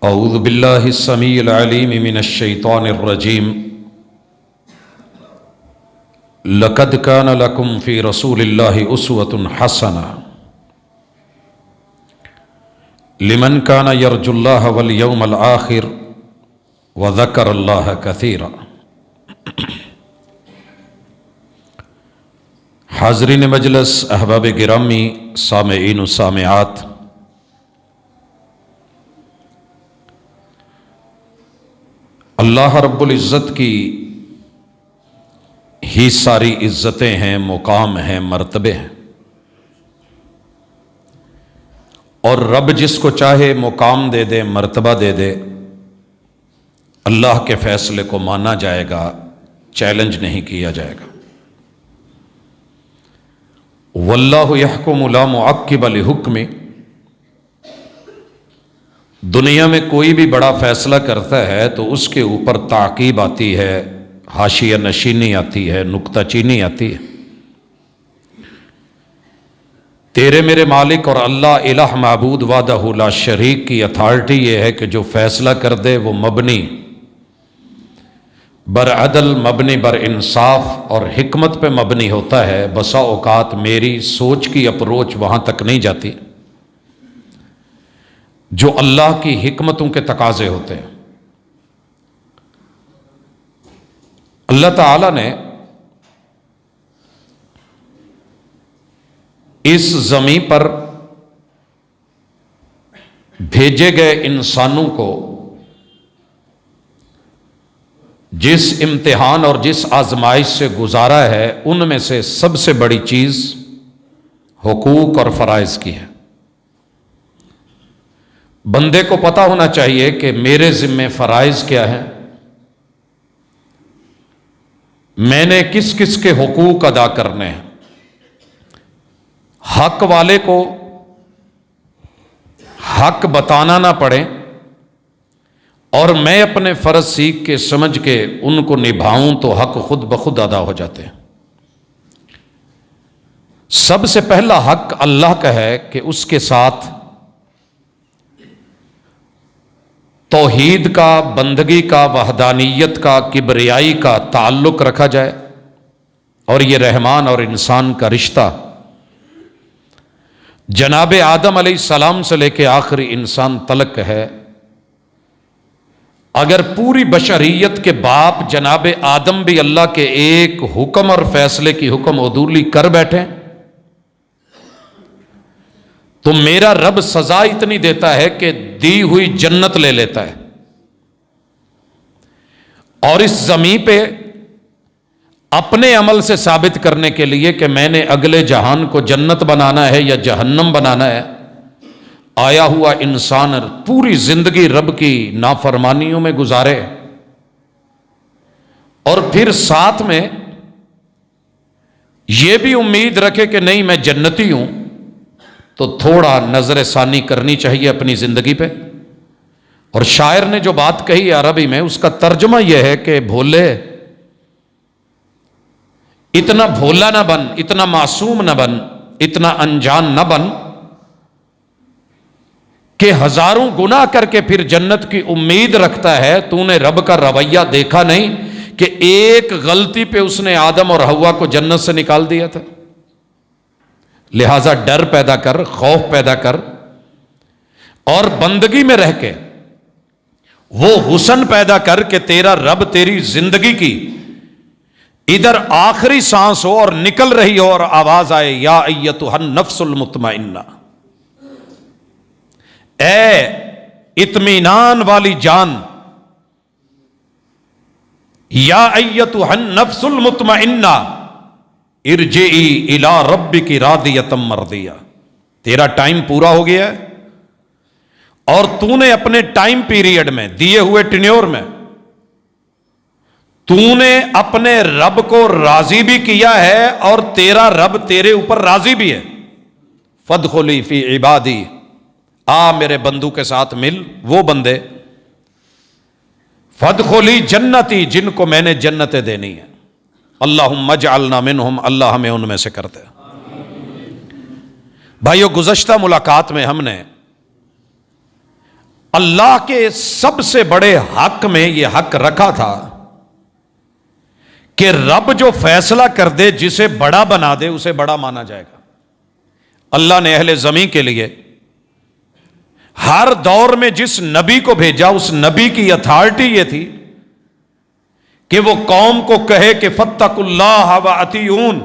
اعوذ باللہ السمیع العلیم من الشیطان الرجیم لقد کان لکم فی رسول اللہ اسوۃ حسنہ لمن کان یرجو اللہ والیوم الآخر وذکر اللہ کثیرا۔ حاضرین مجلس، احباب گرامی، سامعین و سامعات، اللہ رب العزت کی ہی ساری عزتیں ہیں، مقام ہیں، مرتبے ہیں، اور رب جس کو چاہے مقام دے دے، مرتبہ دے دے۔ اللہ کے فیصلے کو مانا جائے گا، چیلنج نہیں کیا جائے گا۔ واللہ یحکم لا معقب لحکمہ، دنیا میں کوئی بھی بڑا فیصلہ کرتا ہے تو اس کے اوپر تعقیب آتی ہے، حاشیہ نشینی آتی ہے، نکتہ چینی آتی ہے۔ تیرے میرے مالک اور اللہ الہ معبود وحدہ لا شریک کی اتھارٹی یہ ہے کہ جو فیصلہ کر دے وہ مبنی بر عدل، مبنی بر انصاف اور حکمت پہ مبنی ہوتا ہے۔ بسا اوقات میری سوچ کی اپروچ وہاں تک نہیں جاتی جو اللہ کی حکمتوں کے تقاضے ہوتے ہیں۔ اللہ تعالی نے اس زمین پر بھیجے گئے انسانوں کو جس امتحان اور جس آزمائش سے گزارا ہے، ان میں سے سب سے بڑی چیز حقوق اور فرائض کی ہے۔ بندے کو پتہ ہونا چاہیے کہ میرے ذمہ فرائض کیا ہیں، میں نے کس کس کے حقوق ادا کرنے ہیں۔ حق والے کو حق بتانا نہ پڑے اور میں اپنے فرض سیکھ کے سمجھ کے ان کو نبھاؤں تو حق خود بخود ادا ہو جاتے ہیں۔ سب سے پہلا حق اللہ کا ہے کہ اس کے ساتھ توحید کا، بندگی کا، وحدانیت کا، کبریائی کا تعلق رکھا جائے، اور یہ رحمان اور انسان کا رشتہ جناب آدم علیہ السلام سے لے کے آخری انسان تلک ہے۔ اگر پوری بشریت کے باپ جناب آدم بھی اللہ کے ایک حکم اور فیصلے کی حکم عدولی کر بیٹھیں تو میرا رب سزا اتنی دیتا ہے کہ دی ہوئی جنت لے لیتا ہے، اور اس زمین پہ اپنے عمل سے ثابت کرنے کے لیے کہ میں نے اگلے جہان کو جنت بنانا ہے یا جہنم بنانا ہے، آیا ہوا انسان پوری زندگی رب کی نافرمانیوں میں گزارے، اور پھر ساتھ میں یہ بھی امید رکھے کہ نہیں میں جنتی ہوں، تو تھوڑا نظر ثانی کرنی چاہیے اپنی زندگی پہ۔ اور شاعر نے جو بات کہی عربی میں، اس کا ترجمہ یہ ہے کہ بھولے، اتنا بھولا نہ بن، اتنا معصوم نہ بن، اتنا انجان نہ بن کہ ہزاروں گناہ کر کے پھر جنت کی امید رکھتا ہے۔ تو نے رب کا رویہ دیکھا نہیں کہ ایک غلطی پہ اس نے آدم اور حوا کو جنت سے نکال دیا تھا؟ لہذا ڈر پیدا کر، خوف پیدا کر، اور بندگی میں رہ کے وہ حسن پیدا کر کہ تیرا رب تیری زندگی کی ادھر آخری سانس ہو اور نکل رہی ہو اور آواز آئے، یا ایتھا النفس المطمئنہ، اے اطمینان والی جان، یا ایتھا النفس المطمئنہ ارجعی الی ربک راضیۃ مرضیہ، تیرا ٹائم پورا ہو گیا ہے، اور تو نے اپنے ٹائم پیریڈ میں، دیے ہوئے ٹینیور میں، تو نے اپنے رب کو راضی بھی کیا ہے، اور تیرا رب تیرے اوپر راضی بھی ہے۔ فادخلی فی عبادی، آ میرے بندو کے ساتھ مل، وہ بندے، فادخلی جنتی، جن کو میں نے جنتیں دینی ہیں۔ اللہم اجعلنا منہم، اللہ ہمیں ان میں سے کر دے۔ بھائیو، گزشتہ ملاقات میں ہم نے اللہ کے سب سے بڑے حق میں یہ حق رکھا تھا کہ رب جو فیصلہ کر دے، جسے بڑا بنا دے، اسے بڑا مانا جائے گا۔ اللہ نے اہل زمین کے لیے ہر دور میں جس نبی کو بھیجا، اس نبی کی اتھارٹی یہ تھی کہ وہ قوم کو کہے کہ فاتقوا اللہ واطیعون،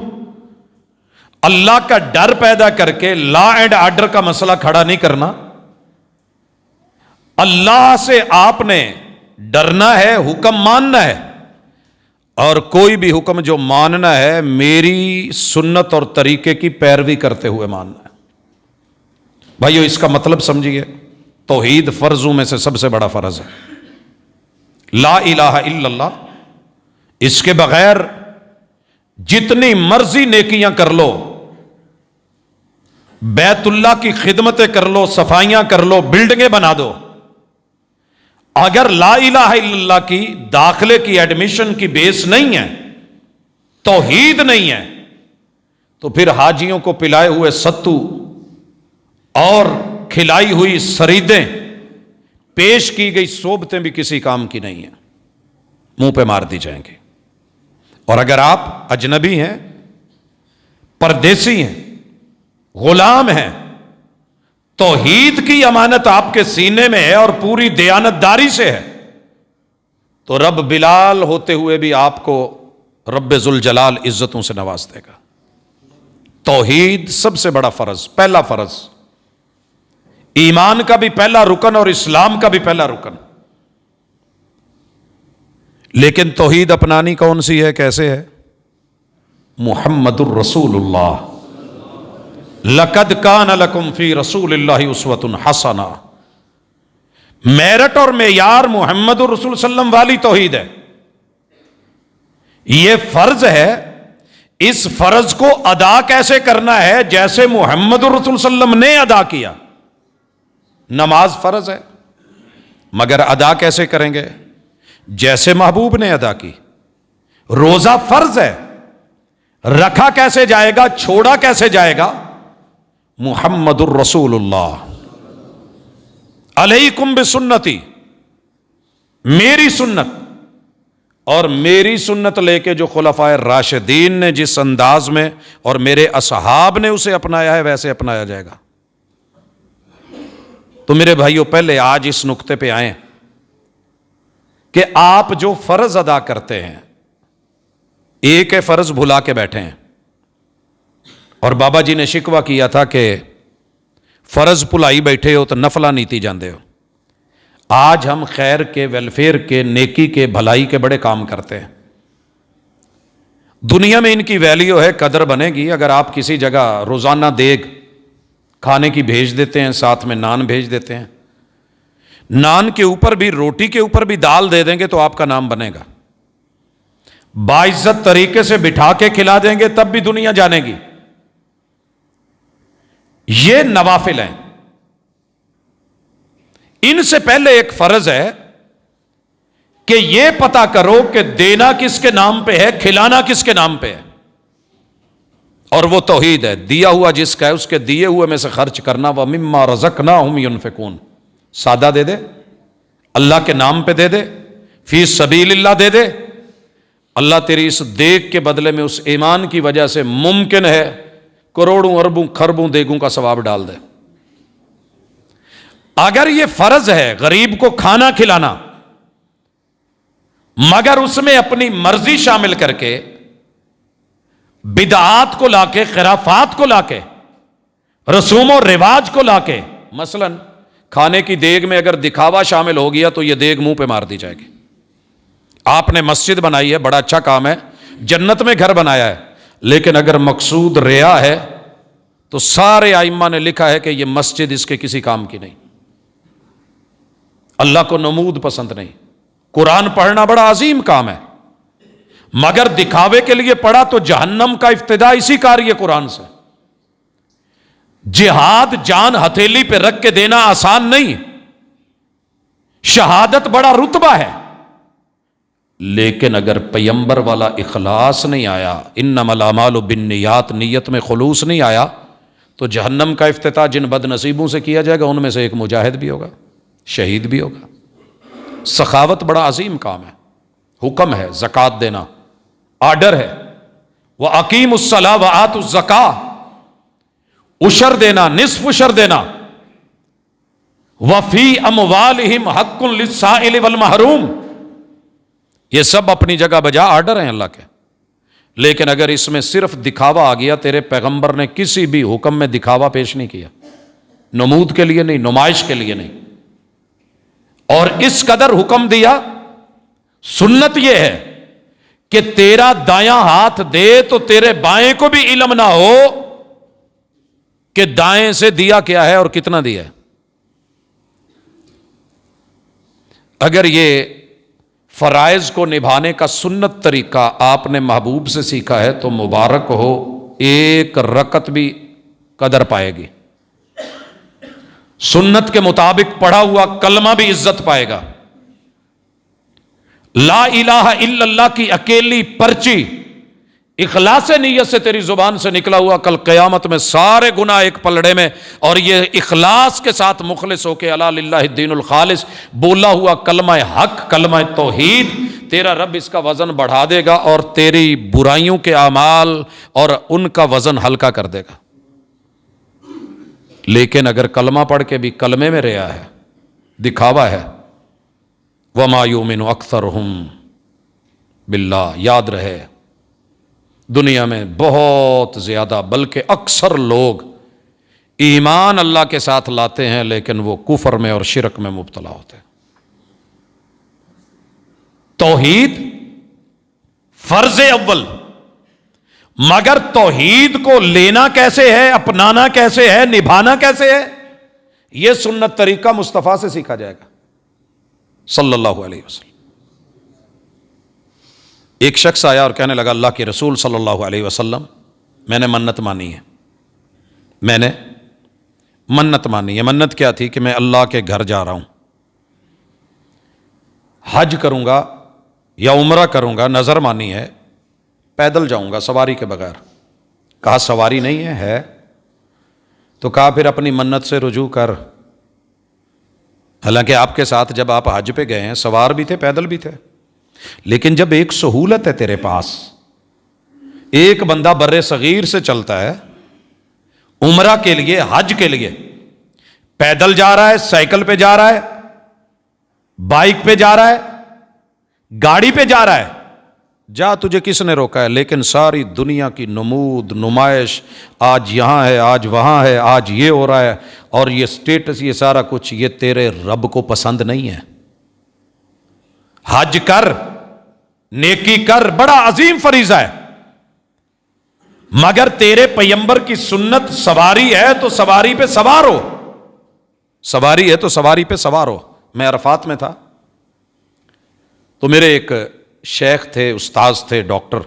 اللہ کا ڈر پیدا کر کے لا اینڈ آرڈر کا مسئلہ کھڑا نہیں کرنا۔ اللہ سے آپ نے ڈرنا ہے، حکم ماننا ہے، اور کوئی بھی حکم جو ماننا ہے میری سنت اور طریقے کی پیروی کرتے ہوئے ماننا ہے۔ بھائیو، اس کا مطلب سمجھیے، توحید فرضوں میں سے سب سے بڑا فرض ہے۔ لا الہ الا اللہ، اس کے بغیر جتنی مرضی نیکیاں کر لو، بیت اللہ کی خدمتیں کر لو، صفائیاں کر لو، بلڈنگیں بنا دو، اگر لا الہ الا اللہ کی داخلے کی ایڈمیشن کی بیس نہیں ہے، توحید نہیں ہے، تو پھر حاجیوں کو پلائے ہوئے ستو اور کھلائی ہوئی سریدیں، پیش کی گئی صوبتیں بھی کسی کام کی نہیں ہیں، منہ پہ مار دی جائیں گی۔ اور اگر آپ اجنبی ہیں، پردیسی ہیں، غلام ہیں، توحید کی امانت آپ کے سینے میں ہے اور پوری دیانتداری سے ہے، تو رب بلال ہوتے ہوئے بھی آپ کو رب ذوالجلال عزتوں سے نواز دے گا۔ توحید سب سے بڑا فرض، پہلا فرض، ایمان کا بھی پہلا رکن اور اسلام کا بھی پہلا رکن۔ لیکن توحید اپنانی کون سی ہے، کیسے ہے؟ محمد الرسول اللہ، لقد کان لکم فی رسول اللہ اسوۃ حسنہ، میرٹ اور معیار محمد الرسول صلی اللہ علیہ وسلم والی توحید ہے۔ یہ فرض ہے، اس فرض کو ادا کیسے کرنا ہے؟ جیسے محمد الرسول صلی اللہ علیہ وسلم نے ادا کیا۔ نماز فرض ہے، مگر ادا کیسے کریں گے؟ جیسے محبوب نے ادا کی۔ روزہ فرض ہے، رکھا کیسے جائے گا، چھوڑا کیسے جائے گا؟ محمد الرسول اللہ، علیکم بسنتی، میری سنت، اور میری سنت لے کے جو خلفائے راشدین نے جس انداز میں اور میرے اصحاب نے اسے اپنایا ہے، ویسے اپنایا جائے گا۔ تو میرے بھائیوں، پہلے آج اس نقطے پہ آئیں کہ آپ جو فرض ادا کرتے ہیں، ایک ہے فرض بھلا کے بیٹھے ہیں، اور بابا جی نے شکوہ کیا تھا کہ فرض بھلائی بیٹھے ہو تو نفلہ نیتی جاندے ہو۔ آج ہم خیر کے، ویلفیئر کے، نیکی کے، بھلائی کے بڑے کام کرتے ہیں، دنیا میں ان کی ویلیو ہے، قدر بنے گی اگر آپ کسی جگہ روزانہ دیگ کھانے کی بھیج دیتے ہیں، ساتھ میں نان بھیج دیتے ہیں، نان کے اوپر بھی، روٹی کے اوپر بھی دال دے دیں گے تو آپ کا نام بنے گا، باعزت طریقے سے بٹھا کے کھلا دیں گے تب بھی دنیا جانے گی۔ یہ نوافل ہیں۔ ان سے پہلے ایک فرض ہے کہ یہ پتا کرو کہ دینا کس کے نام پہ ہے، کھلانا کس کے نام پہ ہے، اور وہ توحید ہے۔ دیا ہوا جس کا ہے اس کے دیے ہوئے میں سے خرچ کرنا، وَمِمَّا رَزَقْنَاهُمْ يُنْفِقُونَ، سادہ دے دے، اللہ کے نام پہ دے دے، فی سبیل اللہ دے دے، اللہ تیری اس دیگ کے بدلے میں اس ایمان کی وجہ سے ممکن ہے کروڑوں اربوں خربوں دیگوں کا ثواب ڈال دے۔ اگر یہ فرض ہے غریب کو کھانا کھلانا، مگر اس میں اپنی مرضی شامل کر کے، بدعات کو لا کے، خرافات کو لا کے، رسوم و رواج کو لا کے، مثلا کھانے کی دیگ میں اگر دکھاوا شامل ہو گیا تو یہ دیگ منہ پہ مار دی جائے گی۔ آپ نے مسجد بنائی ہے، بڑا اچھا کام ہے، جنت میں گھر بنایا ہے، لیکن اگر مقصود ریا ہے تو سارے ائمہ نے لکھا ہے کہ یہ مسجد اس کے کسی کام کی نہیں، اللہ کو نمود پسند نہیں۔ قرآن پڑھنا بڑا عظیم کام ہے، مگر دکھاوے کے لیے پڑھا تو جہنم کا ابتدا اسی کاری قرآن سے۔ جہاد جان ہتھیلی پہ رکھ کے دینا آسان نہیں، شہادت بڑا رتبہ ہے، لیکن اگر پیمبر والا اخلاص نہیں آیا، انما الاعمال بالنیات، نیت میں خلوص نہیں آیا، تو جہنم کا افتتاح جن بد نصیبوں سے کیا جائے گا ان میں سے ایک مجاہد بھی ہوگا۔ شہید بھی ہوگا۔ سخاوت بڑا عظیم کام ہے، حکم ہے زکوٰۃ دینا، آرڈر ہے، وَأَقِیمُوا الصَّلَاةَ وَآتُوا الزَّکَاۃَ، عشر دینا، نصف عشر دینا، وَفِي أَمْوَالِهِمْ حَقٌّ لِلسَّائِلِ وَالْمَحْرُومِ، یہ سب اپنی جگہ بجا آرڈر ہیں اللہ کے۔ لیکن اگر اس میں صرف دکھاوا آ گیا، تیرے پیغمبر نے کسی بھی حکم میں دکھاوا پیش نہیں کیا، نمود کے لیے نہیں، نمائش کے لیے نہیں، اور اس قدر حکم دیا۔ سنت یہ ہے کہ تیرا دایاں ہاتھ دے تو تیرے بائیں کو بھی علم نہ ہو کہ دائیں سے دیا کیا ہے اور کتنا دیا ہے۔ اگر یہ فرائض کو نبھانے کا سنت طریقہ آپ نے محبوب سے سیکھا ہے تو مبارک ہو، ایک رکعت بھی قدر پائے گی، سنت کے مطابق پڑھا ہوا کلمہ بھی عزت پائے گا، لا الہ الا اللہ کی اکیلی پرچی اخلاص نیت سے تیری زبان سے نکلا ہوا کل قیامت میں سارے گناہ ایک پلڑے میں، اور یہ اخلاص کے ساتھ مخلص ہو کے الا للہ الدین الخالص بولا ہوا کلمہ حق، کلمہ توحید، تیرا رب اس کا وزن بڑھا دے گا اور تیری برائیوں کے اعمال اور ان کا وزن ہلکا کر دے گا۔ لیکن اگر کلمہ پڑھ کے بھی کلمے میں ریا ہے، دکھاوا ہے، وَمَا يُؤْمِنُ أَكْثَرُهُمْ بِاللَّهِ، یاد رہے دنیا میں بہت زیادہ بلکہ اکثر لوگ ایمان اللہ کے ساتھ لاتے ہیں لیکن وہ کفر میں اور شرک میں مبتلا ہوتے ہیں۔ توحید فرض اول، مگر توحید کو لینا کیسے ہے، اپنانا کیسے ہے، نبھانا کیسے ہے، یہ سنت طریقہ مصطفیٰ سے سیکھا جائے گا صلی اللہ علیہ وسلم۔ ایک شخص آیا اور کہنے لگا اللہ کے رسول صلی اللہ علیہ وسلم، میں نے منت مانی ہے، میں نے منت مانی ہے۔ منت کیا تھی کہ میں اللہ کے گھر جا رہا ہوں، حج کروں گا یا عمرہ کروں گا، نظر مانی ہے، پیدل جاؤں گا سواری کے بغیر۔ کہا سواری نہیں ہے تو کہا پھر اپنی منت سے رجوع کر۔ حالانکہ آپ کے ساتھ جب آپ حج پہ گئے ہیں سوار بھی تھے، پیدل بھی تھے، لیکن جب ایک سہولت ہے تیرے پاس، ایک بندہ بر صغیر سے چلتا ہے عمرہ کے لیے، حج کے لیے، پیدل جا رہا ہے، سائیکل پہ جا رہا ہے، بائک پہ جا رہا ہے، گاڑی پہ جا رہا ہے، جا، تجھے کس نے روکا ہے؟ لیکن ساری دنیا کی نمود نمائش، آج یہاں ہے، آج وہاں ہے، آج یہ ہو رہا ہے، اور یہ سٹیٹس، یہ سارا کچھ، یہ تیرے رب کو پسند نہیں ہے۔ حج کر، نیکی کر، بڑا عظیم فریضہ ہے، مگر تیرے پیغمبر کی سنت سواری ہے تو سواری پہ سوار ہو، سواری ہے تو سواری پہ سوار ہو۔ میں عرفات میں تھا تو میرے ایک شیخ تھے، استاذ تھے، ڈاکٹر،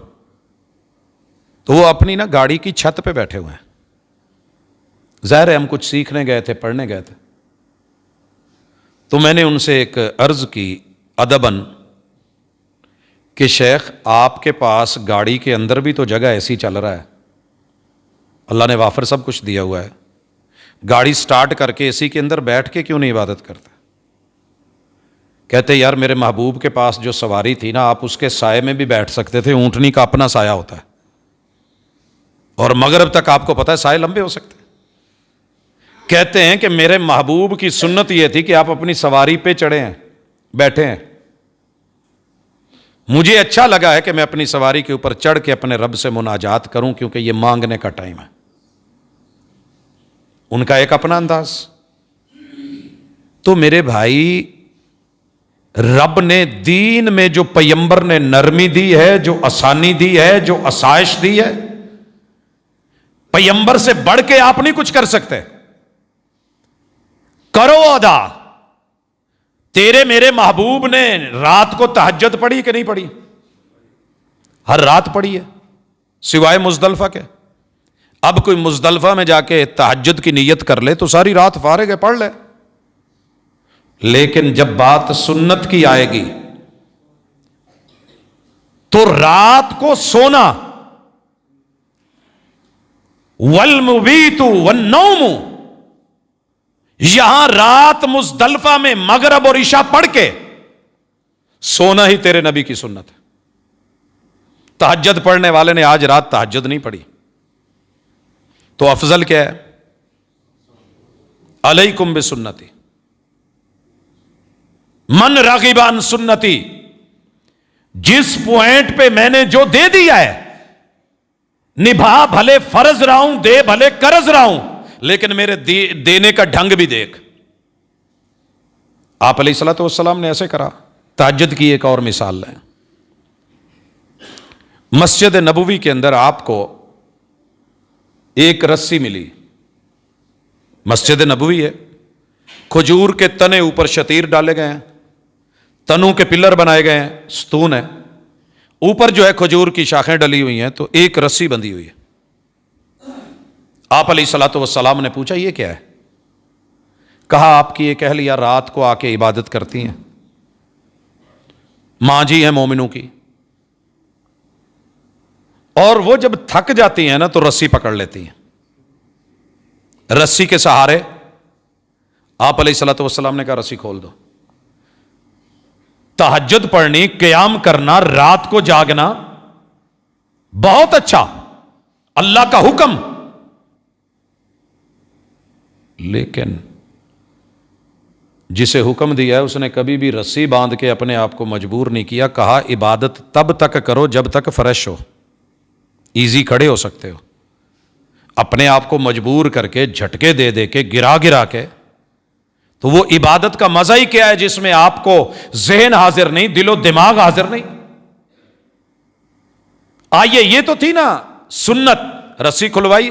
تو وہ اپنی گاڑی کی چھت پہ بیٹھے ہوئے ہیں، ظاہر ہے ہم کچھ سیکھنے گئے تھے، پڑھنے گئے تھے، تو میں نے ان سے ایک عرض کی ادباً کہ شیخ آپ کے پاس گاڑی کے اندر بھی تو جگہ ایسی چل رہا ہے، اللہ نے وافر سب کچھ دیا ہوا ہے، گاڑی سٹارٹ کر کے اسی کے اندر بیٹھ کے کیوں نہیں عبادت کرتے؟ کہتے یار میرے محبوب کے پاس جو سواری تھی نا، آپ اس کے سائے میں بھی بیٹھ سکتے تھے، اونٹنی کا اپنا سایہ ہوتا ہے، اور مغرب تک آپ کو پتا ہے سائے لمبے ہو سکتے ہیں۔ کہتے ہیں کہ میرے محبوب کی سنت یہ تھی کہ آپ اپنی سواری پہ چڑھے ہیں، بیٹھے ہیں، مجھے اچھا لگا ہے کہ میں اپنی سواری کے اوپر چڑھ کے اپنے رب سے مناجات کروں، کیونکہ یہ مانگنے کا ٹائم ہے۔ ان کا ایک اپنا انداز۔ تو میرے بھائی، رب نے دین میں جو پیغمبر نے نرمی دی ہے، جو آسانی دی ہے، جو آسائش دی ہے، پیغمبر سے بڑھ کے آپ نہیں کچھ کر سکتے۔ کرو ادا۔ تیرے میرے محبوب نے رات کو تہجد پڑھی کہ نہیں پڑھی؟ ہر رات پڑھی ہے، سوائے مزدلفہ کے۔ اب کوئی مزدلفہ میں جا کے تہجد کی نیت کر لے تو ساری رات فارغ ہے، پڑھ لے، لیکن جب بات سنت کی آئے گی تو رات کو سونا، والمبیت والنوم، یہاں رات مزدلفہ میں مغرب اور عشاء پڑھ کے سونا ہی تیرے نبی کی سنت ہے. تہجد پڑھنے والے نے آج رات تہجد نہیں پڑھی تو افضل کیا ہے؟ علیکم بسنتی من راغب عن سنتی. جس پوائنٹ پہ میں نے جو دے دیا ہے نبھا بھلے فرض رہا ہوں، دے بھلے قرض رہا ہوں، لیکن میرے دینے کا ڈھنگ بھی دیکھ. آپ علیہ الصلوۃ والسلام نے ایسے کرا. تہجد کی ایک اور مثال ہے. مسجد نبوی کے اندر آپ کو ایک رسی ملی. مسجد نبوی ہے، کھجور کے تنے اوپر شتیر ڈالے گئے ہیں، تنوں کے پلر بنائے گئے ہیں، ستون ہے، اوپر جو ہے کھجور کی شاخیں ڈلی ہوئی ہیں، تو ایک رسی بندھی ہوئی ہے. آپ علیہ الصلوۃ والسلام نے پوچھا یہ کیا ہے؟ کہا آپ کی ایک اہلیہ رات کو آ کے عبادت کرتی ہیں، ماں جی ہیں مومنوں کی، اور وہ جب تھک جاتی ہیں نا تو رسی پکڑ لیتی ہیں. رسی کے سہارے آپ علیہ الصلوۃ والسلام نے کہا رسی کھول دو. تہجد پڑھنی، قیام کرنا، رات کو جاگنا بہت اچھا، اللہ کا حکم، لیکن جسے حکم دیا ہے اس نے کبھی بھی رسی باندھ کے اپنے آپ کو مجبور نہیں کیا. کہا عبادت تب تک کرو جب تک فریش ہو، ایزی کھڑے ہو سکتے ہو. اپنے آپ کو مجبور کر کے جھٹکے دے دے کے گرا گرا کے تو وہ عبادت کا مزہ ہی کیا ہے جس میں آپ کو ذہن حاضر نہیں، دل و دماغ حاضر نہیں. آئیے یہ تو تھی نا سنت، رسی کھلوائی.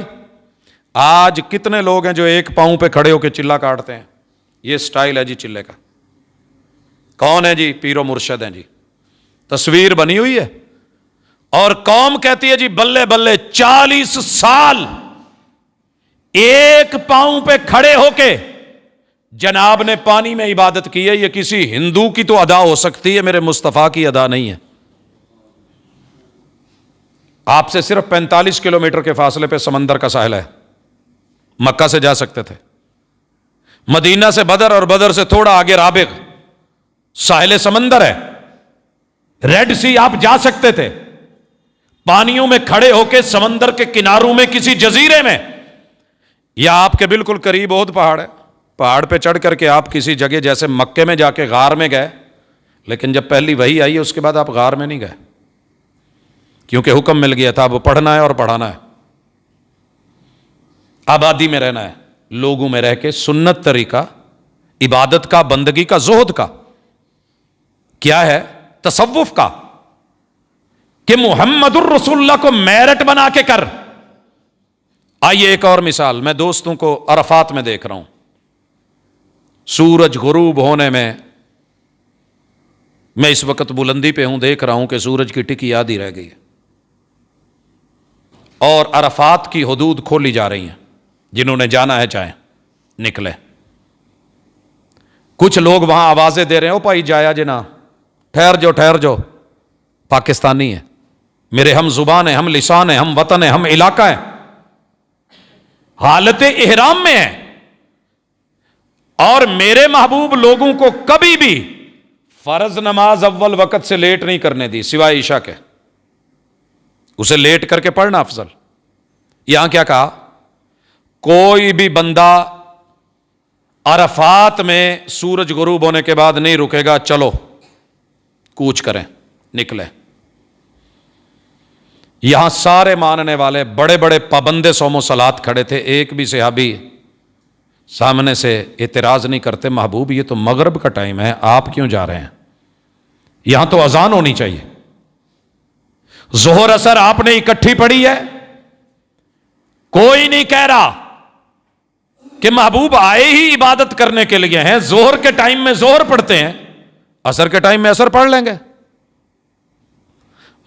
آج کتنے لوگ ہیں جو ایک پاؤں پہ کھڑے ہو کے چلہ کاٹتے ہیں؟ یہ سٹائل ہے جی چلے کا. کون ہے جی؟ پیر و مرشد ہیں جی، تصویر بنی ہوئی ہے، اور قوم کہتی ہے جی بلے بلے 40 سال ایک پاؤں پہ کھڑے ہو کے جناب نے پانی میں عبادت کی ہے. یہ کسی ہندو کی تو ادا ہو سکتی ہے، میرے مصطفیٰ کی ادا نہیں ہے. آپ سے صرف 45 کلومیٹر کے فاصلے پہ سمندر کا ساحل ہے، مکہ سے جا سکتے تھے. مدینہ سے بدر اور بدر سے تھوڑا آگے رابغ، ساحل سمندر ہے. ریڈ سی آپ جا سکتے تھے، پانیوں میں کھڑے ہو کے سمندر کے کناروں میں کسی جزیرے میں، یا آپ کے بالکل قریب احد پہاڑ ہے، پہاڑ پہ چڑھ کر کے آپ کسی جگہ جیسے مکے میں جا کے غار میں گئے. لیکن جب پہلی وحی آئی ہے اس کے بعد آپ غار میں نہیں گئے، کیونکہ حکم مل گیا تھا اب پڑھنا ہے اور پڑھانا ہے، آبادی میں رہنا ہے، لوگوں میں رہ کے سنت طریقہ عبادت کا، بندگی کا، زہد کا، کیا ہے تصوف کا، کہ محمد الرسول اللہ کو میرٹ بنا کے کر. آئیے ایک اور مثال، میں دوستوں کو عرفات میں دیکھ رہا ہوں، سورج غروب ہونے میں، میں اس وقت بلندی پہ ہوں، دیکھ رہا ہوں کہ سورج کی ٹکی آدھی رہ گئی ہے، اور عرفات کی حدود کھولی جا رہی ہیں. جنہوں نے جانا ہے چاہیں نکلے. کچھ لوگ وہاں آوازیں دے رہے ہیں، او بھائی جایا جنا، ٹھہر جو، پاکستانی ہیں، میرے ہم زبان ہیں، ہم لسان ہیں، ہم وطن ہیں، ہم علاقہ ہیں، حالت احرام میں ہیں. اور میرے محبوب لوگوں کو کبھی بھی فرض نماز اول وقت سے لیٹ نہیں کرنے دی سوائے عشاء کے. اسے لیٹ کر کے پڑھنا افضل. یہاں کیا کہا؟ کوئی بھی بندہ عرفات میں سورج غروب ہونے کے بعد نہیں رکے گا، چلو کوچ کریں، نکلے. یہاں سارے ماننے والے بڑے بڑے پابند صوم و صلات کھڑے تھے. ایک بھی صحابی سامنے سے اعتراض نہیں کرتے، محبوب یہ تو مغرب کا ٹائم ہے، آپ کیوں جا رہے ہیں؟ یہاں تو اذان ہونی چاہیے. ظہر اثر آپ نے اکٹھی پڑھی ہے. کوئی نہیں کہہ رہا کہ محبوب آئے ہی عبادت کرنے کے لیے ہیں، ظہر کے ٹائم میں ظہر پڑھتے ہیں، عصر کے ٹائم میں عصر پڑھ لیں گے.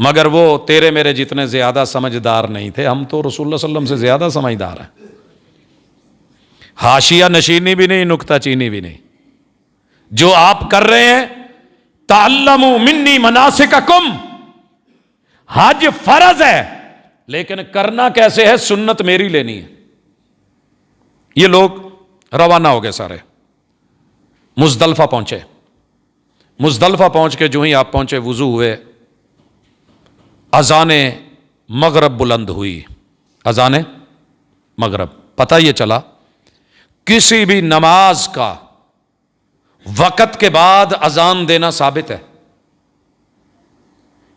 مگر وہ تیرے میرے جتنے زیادہ سمجھدار نہیں تھے، ہم تو رسول اللہ صلی اللہ علیہ وسلم سے زیادہ سمجھدار ہیں. حاشیہ نشینی بھی نہیں، نکتہ چینی بھی نہیں. جو آپ کر رہے ہیں، تعلموا منی مناسککم، حج فرض ہے لیکن کرنا کیسے ہے؟ سنت میری لینی ہے. یہ لوگ روانہ ہو گئے سارے، مزدلفہ پہنچے۔ مزدلفہ پہنچ کے جو ہی آپ پہنچے، وضو ہوئے، اذان مغرب بلند ہوئی۔ اذان مغرب، پتہ یہ چلا کسی بھی نماز کا وقت کے بعد اذان دینا ثابت ہے۔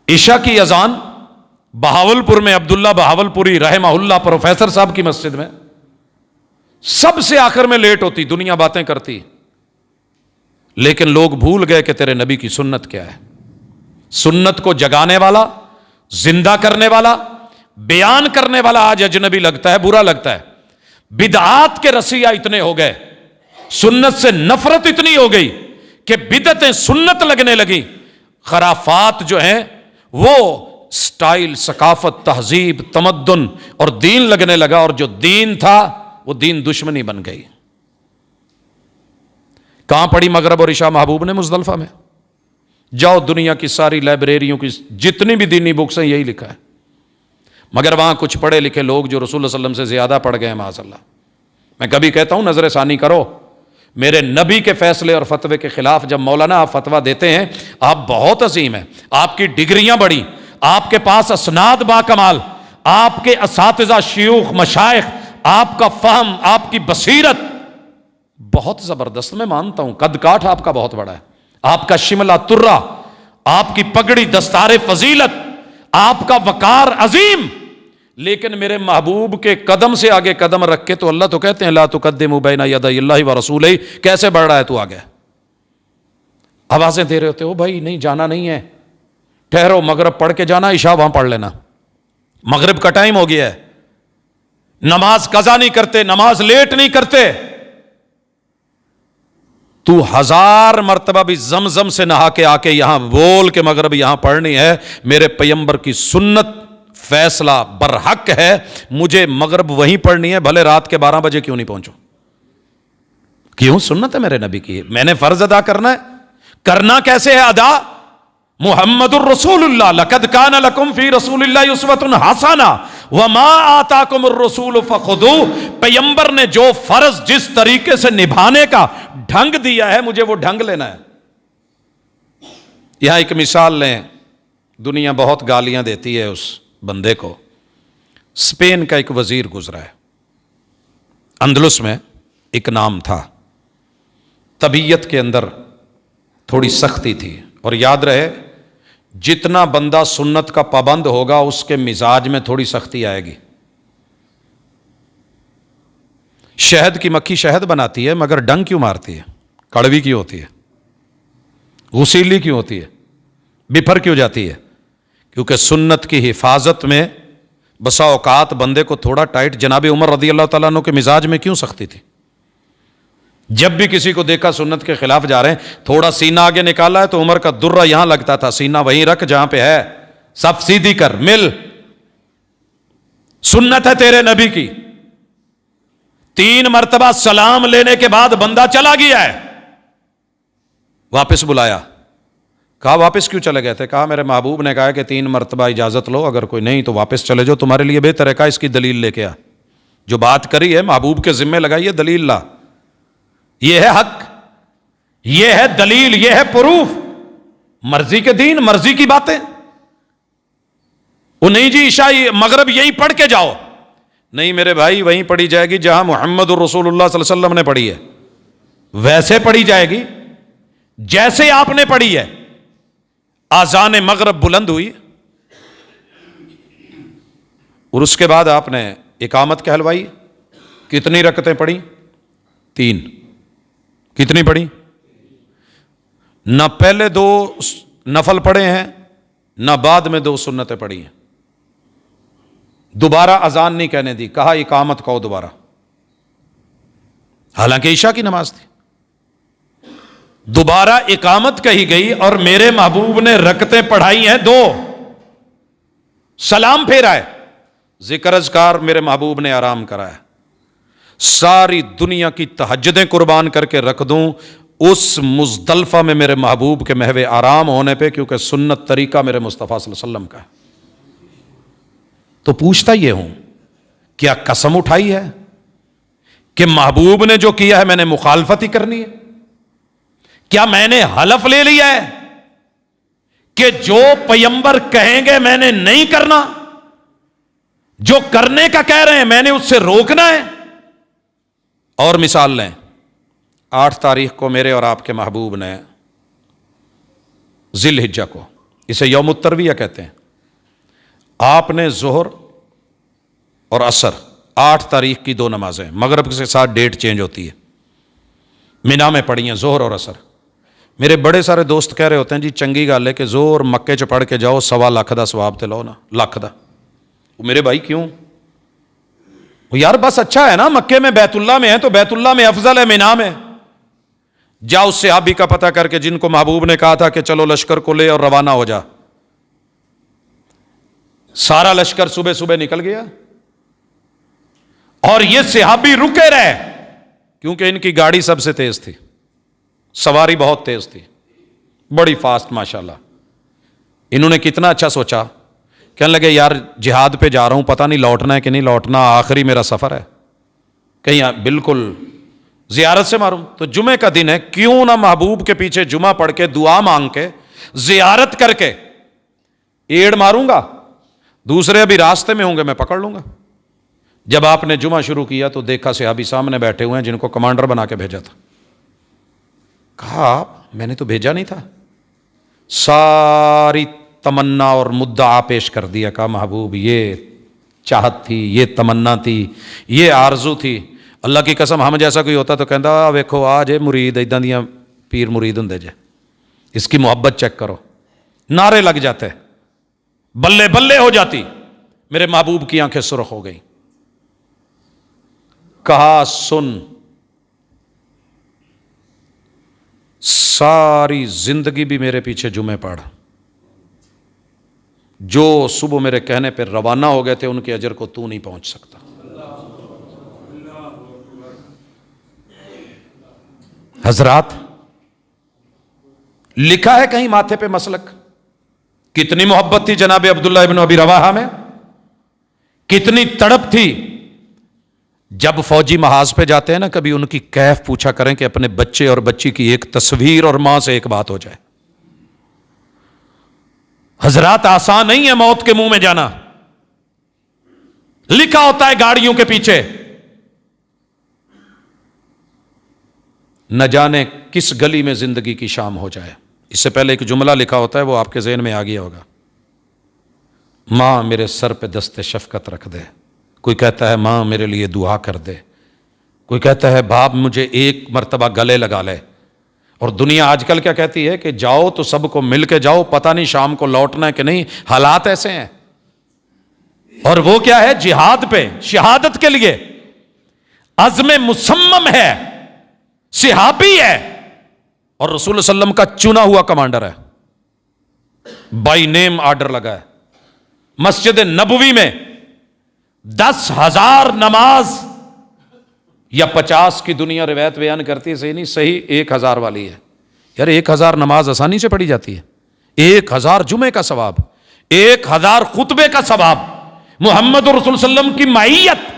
عشاء کی اذان بہاولپور میں عبداللہ بہاولپوری رحمہ اللہ پروفیسر صاحب کی مسجد میں سب سے آخر میں لیٹ ہوتی، دنیا باتیں کرتی، لیکن لوگ بھول گئے کہ تیرے نبی کی سنت کیا ہے۔ سنت کو جگانے والا، زندہ کرنے والا، بیان کرنے والا آج اجنبی لگتا ہے، برا لگتا ہے۔ بدعات کے رسیہ اتنے ہو گئے، سنت سے نفرت اتنی ہو گئی کہ بدعتیں سنت لگنے لگی، خرافات جو ہیں وہ سٹائل، ثقافت، تہذیب، تمدن اور دین لگنے لگا، اور جو دین تھا وہ دین دشمنی بن گئی۔ کہاں پڑھی مغرب اور عشاء محبوب نے؟ مزدلفہ میں۔ جاؤ دنیا کی ساری لائبریریوں کی جتنی بھی دینی بکس ہیں یہی لکھا ہے، مگر وہاں کچھ پڑھے لکھے لوگ جو رسول اللہ صلی اللہ علیہ وسلم سے زیادہ پڑھ گئے ہیں، معاذ اللہ۔ میں کبھی کہتا ہوں نظر ثانی کرو، میرے نبی کے فیصلے اور فتوے کے خلاف جب مولانا آپ فتویٰ دیتے ہیں، آپ بہت عظیم ہیں، آپ کی ڈگریاں بڑی، آپ کے پاس اسناد با کمال، آپ کے اساتذہ، شیوخ، مشائخ، آپ کا فہم، آپ کی بصیرت بہت زبردست، میں مانتا ہوں، قد کاٹھ آپ کا بہت بڑا ہے، آپ کا شملہ ترہ، آپ کی پگڑی دستار فضیلت، آپ کا وقار عظیم، لیکن میرے محبوب کے قدم سے آگے قدم رکھ کے تو اللہ تو کہتے ہیں لا تقدموا بین یدی اللہ ورسولہ، کیسے بڑھ رہا ہے تو آگے؟ آوازیں دے رہے ہوتے ہو بھائی نہیں جانا نہیں ہے، ٹھہرو مغرب پڑھ کے جانا، عشاء وہاں پڑھ لینا، مغرب کا ٹائم ہو گیا ہے، نماز قضا نہیں کرتے، نماز لیٹ نہیں کرتے۔ تو 1000 مرتبہ بھی زمزم سے نہا کے آ کے یہاں بول کے مغرب یہاں پڑھنی ہے، میرے پیغمبر کی سنت فیصلہ برحق ہے، مجھے مغرب وہیں پڑھنی ہے، بھلے رات کے 12 بجے کیوں نہیں پہنچو، کیوں؟ سنت ہے میرے نبی کی، میں نے فرض ادا کرنا ہے۔ کرنا کیسے ہے ادا؟ محمد الرسول اللہ، لقد کان لکم فی رسول اللہ اسوۃ حسنہ وما آتاکم الرسول فخذوہ، پیغمبر نے جو فرض جس طریقے سے نبھانے کا ڈھنگ دیا ہے، مجھے وہ ڈھنگ لینا ہے۔ یہاں ایک مثال لیں، دنیا بہت گالیاں دیتی ہے اس بندے کو۔ اسپین کا ایک وزیر گزرا ہے، اندلس میں ایک نام تھا، طبیعت کے اندر تھوڑی سختی تھی، اور یاد رہے جتنا بندہ سنت کا پابند ہوگا اس کے مزاج میں تھوڑی سختی آئے گی۔ شہد کی مکھی شہد بناتی ہے مگر ڈنگ کیوں مارتی ہے؟ کڑوی کیوں ہوتی ہے؟ غسیلی کیوں ہوتی ہے؟ بفر کیوں جاتی ہے؟ کیونکہ سنت کی حفاظت میں بسا اوقات بندے کو تھوڑا ٹائٹ۔ جناب عمر رضی اللہ تعالیٰ عنہ کے مزاج میں کیوں سختی تھی؟ جب بھی کسی کو دیکھا سنت کے خلاف جا رہے ہیں، تھوڑا سینہ آگے نکالا ہے تو عمر کا درہ یہاں لگتا تھا، سینہ وہیں رکھ جہاں پہ ہے، سب سیدھی کر، مل، سنت ہے تیرے نبی کی۔ 3 مرتبہ سلام لینے کے بعد بندہ چلا گیا ہے، واپس بلایا، کہا واپس کیوں چلے گئے تھے؟ کہا میرے محبوب نے کہا کہ 3 مرتبہ اجازت لو، اگر کوئی نہیں تو واپس چلے جاؤ، تمہارے لیے بہتر ہے۔ کہا اس کی دلیل لے کے آ، جو بات کری ہے محبوب کے ذمہ لگائی ہے، دلیل لا، یہ ہے حق، یہ ہے دلیل، یہ ہے پروف۔ مرضی کے دین، مرضی کی باتیں، وہ نہیں جی عشاء مغرب یہی پڑھ کے جاؤ، نہیں میرے بھائی وہیں پڑھی جائے گی جہاں محمد الرسول اللہ صلی اللہ علیہ وسلم نے پڑھی ہے، ویسے پڑھی جائے گی جیسے آپ نے پڑھی ہے۔ آذان مغرب بلند ہوئی اور اس کے بعد آپ نے اقامت کہلوائی، کتنی رکعتیں پڑھی؟ 3۔ کتنی پڑھی؟ نہ پہلے 2 نفل پڑھے ہیں نہ بعد میں 2 سنتیں پڑھی ہیں۔ دوبارہ اذان نہیں کہنے دی، کہا اقامت کہو دوبارہ، حالانکہ عشاء کی نماز تھی۔ دوبارہ اقامت کہی گئی اور میرے محبوب نے رکعتیں پڑھائی ہیں 2، سلام پھیرا ہے، ذکر اذکار میرے محبوب نے آرام کرا ہے۔ ساری دنیا کی تہجدیں قربان کر کے رکھ دوں اس مزدلفہ میں میرے محبوب کے محو آرام ہونے پہ، کیونکہ سنت طریقہ میرے مصطفیٰ صلی اللہ علیہ وسلم کا ہے۔ تو پوچھتا یہ ہوں، کیا قسم اٹھائی ہے کہ محبوب نے جو کیا ہے میں نے مخالفت ہی کرنی ہے؟ کیا میں نے حلف لے لیا ہے کہ جو پیغمبر کہیں گے میں نے نہیں کرنا، جو کرنے کا کہہ رہے ہیں میں نے اس سے روکنا ہے؟ اور مثال لیں، 8 تاریخ کو میرے اور آپ کے محبوب نے ذی الحجہ کو، اسے یوم الترویہ کہتے ہیں، آپ نے ظہر اور عصر 8 تاریخ کی 2 نمازیں، مغرب کے ساتھ ڈیٹ چینج ہوتی ہے، مینا میں پڑھی ہیں ظہر اور عصر۔ میرے بڑے سارے دوست کہہ رہے ہوتے ہیں جی چنگی گل ہے کہ ظہر مکے چ پڑھ کے جاؤ 1.25 لاکھ دا ثواب تے لو نا، لاکھ دا۔ میرے بھائی کیوں؟ یار بس اچھا ہے نا، مکے میں بیت اللہ میں ہے تو بیت اللہ میں افضل ہے مینا میں؟ جا اس صحابی کا پتہ کر کے جن کو محبوب نے کہا تھا کہ چلو لشکر کو لے اور روانہ ہو جا، سارا لشکر صبح صبح نکل گیا اور یہ صحابی رکے رہے کیونکہ ان کی گاڑی سب سے تیز تھی، سواری بہت تیز تھی، بڑی فاسٹ ماشاءاللہ۔ انہوں نے کتنا اچھا سوچا، کہنے لگے یار جہاد پہ جا رہا ہوں، پتہ نہیں لوٹنا ہے کہ نہیں لوٹنا، آخری میرا سفر ہے، کہیں بالکل زیارت سے معروم، تو جمعے کا دن ہے، کیوں نہ محبوب کے پیچھے جمعہ پڑھ کے دعا مانگ کے زیارت کر کے ایڑ ماروں گا، دوسرے ابھی راستے میں ہوں گے میں پکڑ لوں گا۔ جب آپ نے جمعہ شروع کیا تو دیکھا صحابی سامنے بیٹھے ہوئے ہیں جن کو کمانڈر بنا کے بھیجا تھا۔ کہا میں نے تو بھیجا نہیں تھا، ساری تمنا اور مدعا پیش کر دیا، کہا محبوب یہ چاہت تھی، یہ تمنا تھی، یہ آرزو تھی، اللہ کی قسم ہم جیسا کوئی ہوتا تو کہندا ویکھو آ جے مرید ایداں دیاں پیر مرید ہوندے جے، اس کی محبت چیک کرو، نعرے لگ جاتے، بلے بلے ہو جاتی۔ میرے محبوب کی آنکھیں سرخ ہو گئی، کہا سن، ساری زندگی بھی میرے پیچھے جمعے پڑھ، جو صبح میرے کہنے پہ روانہ ہو گئے تھے ان کے اجر کو تو نہیں پہنچ سکتا۔ حضرات لکھا ہے کہیں ماتھے پہ مسلک، کتنی محبت تھی جناب عبداللہ ابن ابی رواحہ میں، کتنی تڑپ تھی۔ جب فوجی محاذ پہ جاتے ہیں نا کبھی ان کی کیف پوچھا کریں کہ اپنے بچے اور بچی کی ایک تصویر اور ماں سے ایک بات ہو جائے۔ حضرات آسان نہیں ہے موت کے منہ میں جانا، لکھا ہوتا ہے گاڑیوں کے پیچھے، نہ جانے کس گلی میں زندگی کی شام ہو جائے۔ اس سے پہلے ایک جملہ لکھا ہوتا ہے وہ آپ کے ذہن میں آ گیا ہوگا، ماں میرے سر پہ دست شفقت رکھ دے، کوئی کہتا ہے ماں میرے لیے دعا کر دے، کوئی کہتا ہے باپ مجھے ایک مرتبہ گلے لگا لے۔ اور دنیا آج کل کیا کہتی ہے کہ جاؤ تو سب کو مل کے جاؤ، پتہ نہیں شام کو لوٹنا ہے کہ نہیں، حالات ایسے ہیں۔ اور وہ کیا ہے، جہاد پہ شہادت کے لیے عزم مصمم ہے، صحابی ہے اور رسول صلی اللہ علیہ وسلم کا چنا ہوا کمانڈر ہے، بائی نیم آرڈر لگا ہے۔ مسجد نبوی میں 10,000 نماز یا 50 کی دنیا روایت بیان کرتی ہے، صحیح نہیں، صحیح 1,000 والی ہے۔ یار 1,000 نماز آسانی سے پڑھی جاتی ہے، 1,000 جمعے کا ثواب، 1,000 خطبے کا ثواب، محمد رسول صلی اللہ علیہ وسلم کی معیت،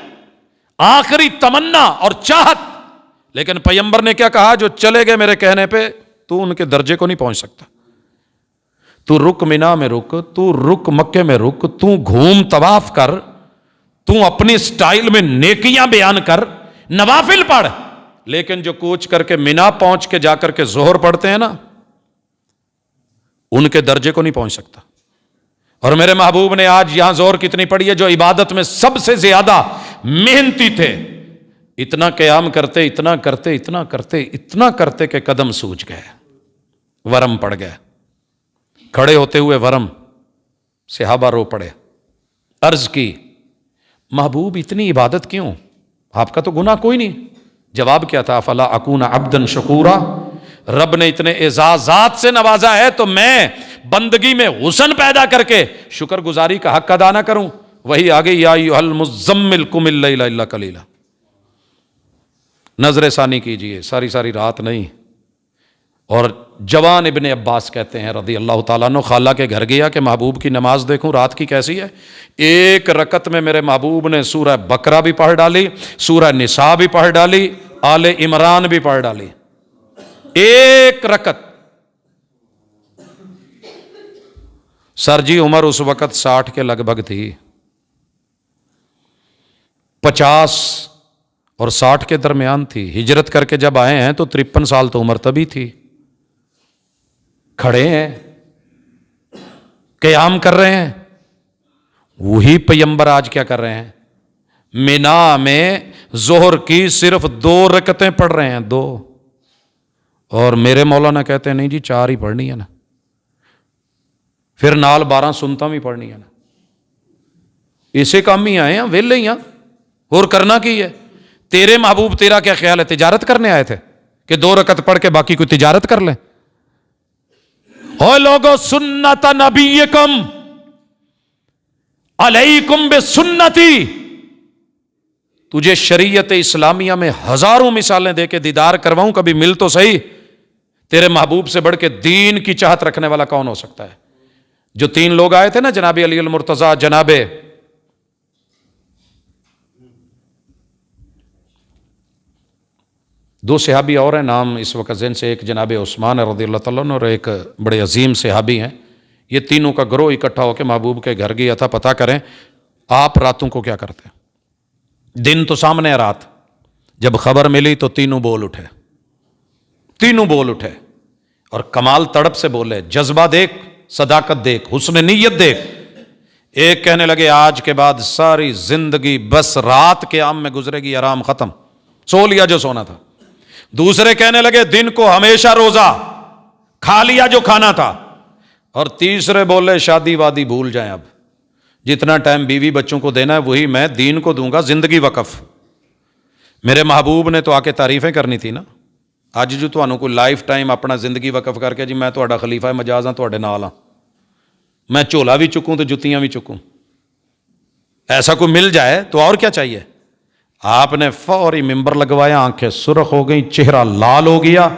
آخری تمنا اور چاہت۔ لیکن پیغمبر نے کیا کہا، جو چلے گئے میرے کہنے پہ تو ان کے درجے کو نہیں پہنچ سکتا، تو رک مینا میں رک، تو رک مکے میں رک، تو گھوم طواف کر، تو اپنی سٹائل میں نیکیاں بیان کر، نوافل پڑھ، لیکن جو کوچ کر کے مینا پہنچ کے جا کر کے ظہر پڑھتے ہیں نا، ان کے درجے کو نہیں پہنچ سکتا۔ اور میرے محبوب نے آج یہاں ظہر کتنی پڑھی ہے، جو عبادت میں سب سے زیادہ محنتی تھے، اتنا قیام کرتے اتنا کرتے اتنا کرتے اتنا کرتے کہ قدم سوج گئے، ورم پڑ گئے، کھڑے ہوتے ہوئے ورم، صحابہ رو پڑے۔ عرض کی محبوب اتنی عبادت کیوں، آپ کا تو گناہ کوئی نہیں؟ جواب کیا تھا، فلا اکون عبدا شکورا، رب نے اتنے اعزازات سے نوازا ہے تو میں بندگی میں حسن پیدا کر کے شکر گزاری کا حق ادا نہ کروں؟ وہی آگے یا ایھا المزمل قم اللیل الا قلیلا۔ نظر ثانی کیجئے، ساری ساری رات نہیں، اور جوان ابن عباس کہتے ہیں رضی اللہ تعالیٰ عنہ، خالہ کے گھر گیا کہ محبوب کی نماز دیکھوں رات کی کیسی ہے. ایک رکعت میں میرے محبوب نے سورہ بقرہ بھی پڑھ ڈالی، سورہ نساء بھی پڑھ ڈالی، آل عمران بھی پڑھ ڈالی. ایک رکعت. سر جی عمر اس وقت 60 کے لگ بھگ تھی. 50 اور 60 کے درمیان تھی. ہجرت کر کے جب آئے ہیں تو 53 سال تو عمر تبھی تھی. کھڑے ہیں، قیام کر رہے ہیں. وہی پیمبر آج کیا کر رہے ہیں؟ مینا میں ظہر کی صرف 2 رکعتیں پڑھ رہے ہیں، 2. اور میرے مولانا کہتے ہیں نہیں جی 4 ہی پڑھنی ہے نا، پھر نال 12 سنتا بھی پڑھنی ہے نا. اسے کام ہی آئے ہیں، ویلے ہی ہیں، اور کرنا کی ہے؟ تیرے محبوب تیرا کیا خیال ہے تجارت کرنے آئے تھے کہ 2 رکعت پڑھ کے باقی کوئی تجارت کر لیں؟ او لوگو سنت نبیکم علیکم بسنتی. تجھے شریعت اسلامیہ میں ہزاروں مثالیں دے کے دیدار کرواؤں، کبھی مل تو صحیح. تیرے محبوب سے بڑھ کے دین کی چاہت رکھنے والا کون ہو سکتا ہے؟ جو 3 لوگ آئے تھے نا، جناب علی المرتضیٰ، جناب 2 صحابی اور ہیں، نام اس وقت ذہن سے، ایک جناب عثمان رضی اللہ تعالیٰ عنہ اور ایک بڑے عظیم صحابی ہیں. یہ تینوں کا گروہ اکٹھا ہو کے محبوب کے گھر گیا تھا. پتہ کریں آپ راتوں کو کیا کرتے ہیں؟ دن تو سامنے ہے، رات جب خبر ملی تو تینوں بول اٹھے. اور کمال تڑپ سے بولے، جذبہ دیکھ، صداقت دیکھ، حسن نیت دیکھ. ایک کہنے لگے آج کے بعد ساری زندگی بس رات کے عام میں گزرے گی، آرام ختم، سو لیا جو سونا تھا. دوسرے کہنے لگے دن کو ہمیشہ روزہ، کھا لیا جو کھانا تھا. اور تیسرے بولے شادی وادی بھول جائیں، اب جتنا ٹائم بیوی بچوں کو دینا ہے وہی میں دین کو دوں گا، زندگی وقف. میرے محبوب نے تو آ کے تعریفیں کرنی تھی نا. اج جو تمہوں کو لائف ٹائم اپنا زندگی وقف کر کے جی میں تہاڈا خلیفہ مجاز ہاں، تہاڈے نال ہاں، میں جھولا بھی چکوں تو جتیاں بھی چکوں، ایسا کوئی مل جائے تو اور کیا چاہیے. آپ نے فوری ممبر لگوایا، آنکھیں سرخ ہو گئیں، چہرہ لال ہو گیا،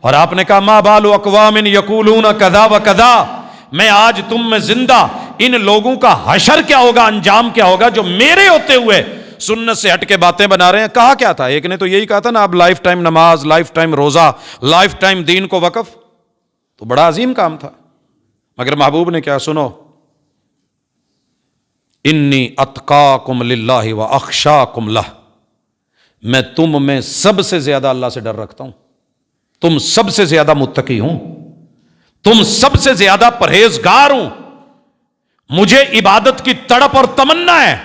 اور آپ نے کہا ما بال اقوام یقولون کذا و کذا. میں آج تم میں زندہ ان لوگوں کا حشر کیا ہوگا، انجام کیا ہوگا جو میرے ہوتے ہوئے سنت سے ہٹ کے باتیں بنا رہے ہیں. کہا کیا تھا؟ ایک نے تو یہی کہا تھا نا، اب لائف ٹائم نماز، لائف ٹائم روزہ، لائف ٹائم دین کو وقف. تو بڑا عظیم کام تھا. مگر محبوب نے کیا؟ سنو، انی اتقاکم للہ و اخشاکم لہ. میں تم میں سب سے زیادہ اللہ سے ڈر رکھتا ہوں، تم سب سے زیادہ متقی ہوں، تم سب سے زیادہ پرہیزگار ہوں. مجھے عبادت کی تڑپ اور تمنا ہے.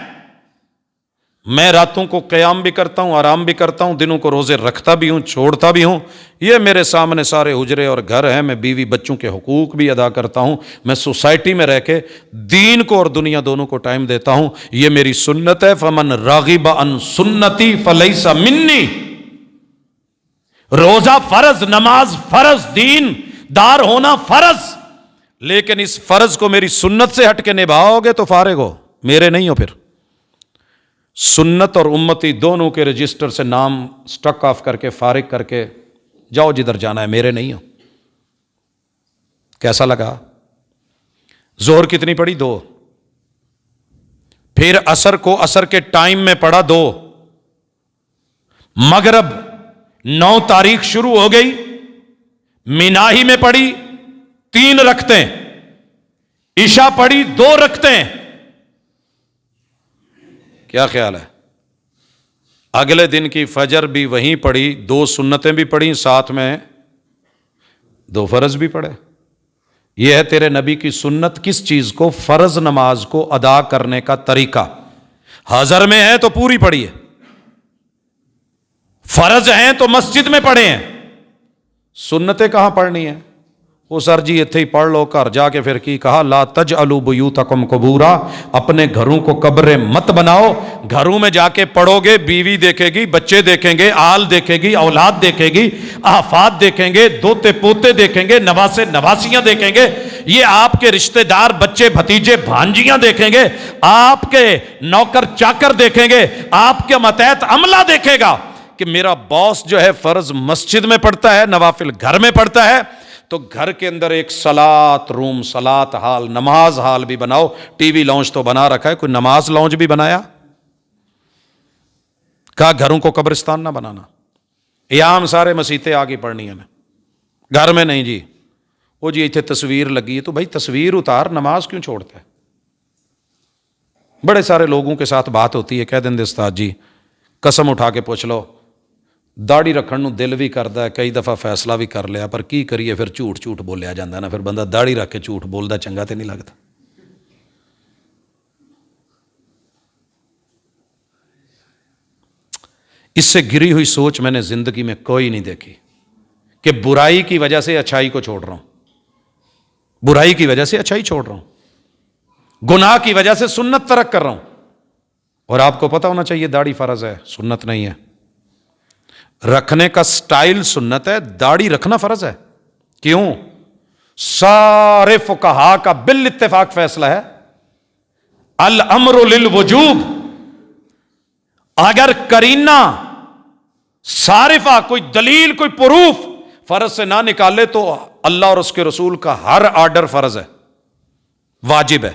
میں راتوں کو قیام بھی کرتا ہوں، آرام بھی کرتا ہوں، دنوں کو روزے رکھتا بھی ہوں، چھوڑتا بھی ہوں. یہ میرے سامنے سارے حجرے اور گھر ہیں. میں بیوی بچوں کے حقوق بھی ادا کرتا ہوں. میں سوسائٹی میں رہ کے دین کو اور دنیا دونوں کو ٹائم دیتا ہوں. یہ میری سنت ہے. فمن راغب عن سنتی فلیس منی. روزہ فرض، نماز فرض، دین دار ہونا فرض، لیکن اس فرض کو میری سنت سے ہٹ کے نبھاؤ گے تو فارغ ہو، میرے نہیں ہو. پھر سنت اور امتی دونوں کے رجسٹر سے نام سٹک آف کر کے فارغ کر کے جاؤ جدھر جانا ہے، میرے نہیں ہو. کیسا لگا؟ ظہر کتنی پڑھی؟ 2. پھر عصر کو عصر کے ٹائم میں پڑھا 2. مغرب 9 تاریخ شروع ہو گئی، مینا ہی میں پڑھی 3 رکعتیں. عشاء پڑھی 2 رکعتیں. کیا خیال ہے؟ اگلے دن کی فجر بھی وہیں پڑھی، 2 سنتیں بھی پڑھی، ساتھ میں 2 فرض بھی پڑھے. یہ ہے تیرے نبی کی سنت. کس چیز کو؟ فرض نماز کو ادا کرنے کا طریقہ. حضر میں ہے تو پوری پڑھی ہے، فرض ہیں تو مسجد میں پڑھے ہیں. سنتیں کہاں پڑھنی ہیں؟ وہ سر جی اتھے ہی پڑھ لو، گھر جا کے پھر کی کہا؟ لا تجعلوا بیوتکم قبورا. اپنے گھروں کو قبریں مت بناؤ. گھروں میں جا کے پڑھو گے، بیوی دیکھے گی، بچے دیکھیں گے، آل دیکھے گی، اولاد دیکھے گی، آفات دیکھیں گے، دوتے پوتے دیکھیں گے، نواسے نواسیاں دیکھیں گے. یہ آپ کے رشتہ دار، بچے بھتیجے بھانجیاں دیکھیں گے، آپ کے نوکر چاکر دیکھیں گے، آپ کے ماتحت عملہ دیکھے گا کہ میرا باس جو ہے فرض مسجد میں پڑھتا ہے، نوافل گھر میں پڑھتا ہے، تو گھر کے اندر ایک صلاۃ روم، صلاۃ ہال، نماز ہال بھی بناؤ۔ ٹی وی لاؤنج تو بنا رکھا ہے، کوئی نماز لاؤنج بھی بنایا؟ کہا گھروں کو قبرستان نہ بنانا، عام سارے مسیتیں آگے پڑھنی ہیں، گھر میں نہیں جی۔ وہ جی اتنے تصویر لگی ہے، تو بھائی تصویر اتار، نماز کیوں چھوڑتا ہے؟ بڑے سارے لوگوں کے ساتھ بات ہوتی ہے، کہہ دیں استاد جی قسم اٹھا کے پوچھ لو، داڑھی رکھن نو دل بھی کرتا ہے، کئی دفعہ فیصلہ بھی کر لیا، پر کی کریے پھر جھوٹ بولیا جاتا ہے نا، پھر بندہ داڑھی رکھ کے جھوٹ بولتا چنگا تے نہیں لگتا۔ اس سے گری ہوئی سوچ میں نے زندگی میں کوئی نہیں دیکھی کہ برائی کی وجہ سے اچھائی کو چھوڑ رہا ہوں، برائی کی وجہ سے اچھائی چھوڑ رہا ہوں، گناہ کی وجہ سے سنت ترک کر رہا ہوں۔ اور آپ کو پتہ ہونا چاہیے داڑھی فرض ہے، سنت نہیں ہے۔ رکھنے کا سٹائل سنت ہے، داڑھی رکھنا فرض ہے۔ کیوں؟ سارے فقہا کا بالاتفاق فیصلہ ہے الامر للوجوب۔ اگر کرینہ صارفہ، کوئی دلیل، کوئی پروف فرض سے نہ نکالے تو اللہ اور اس کے رسول کا ہر آرڈر فرض ہے، واجب ہے۔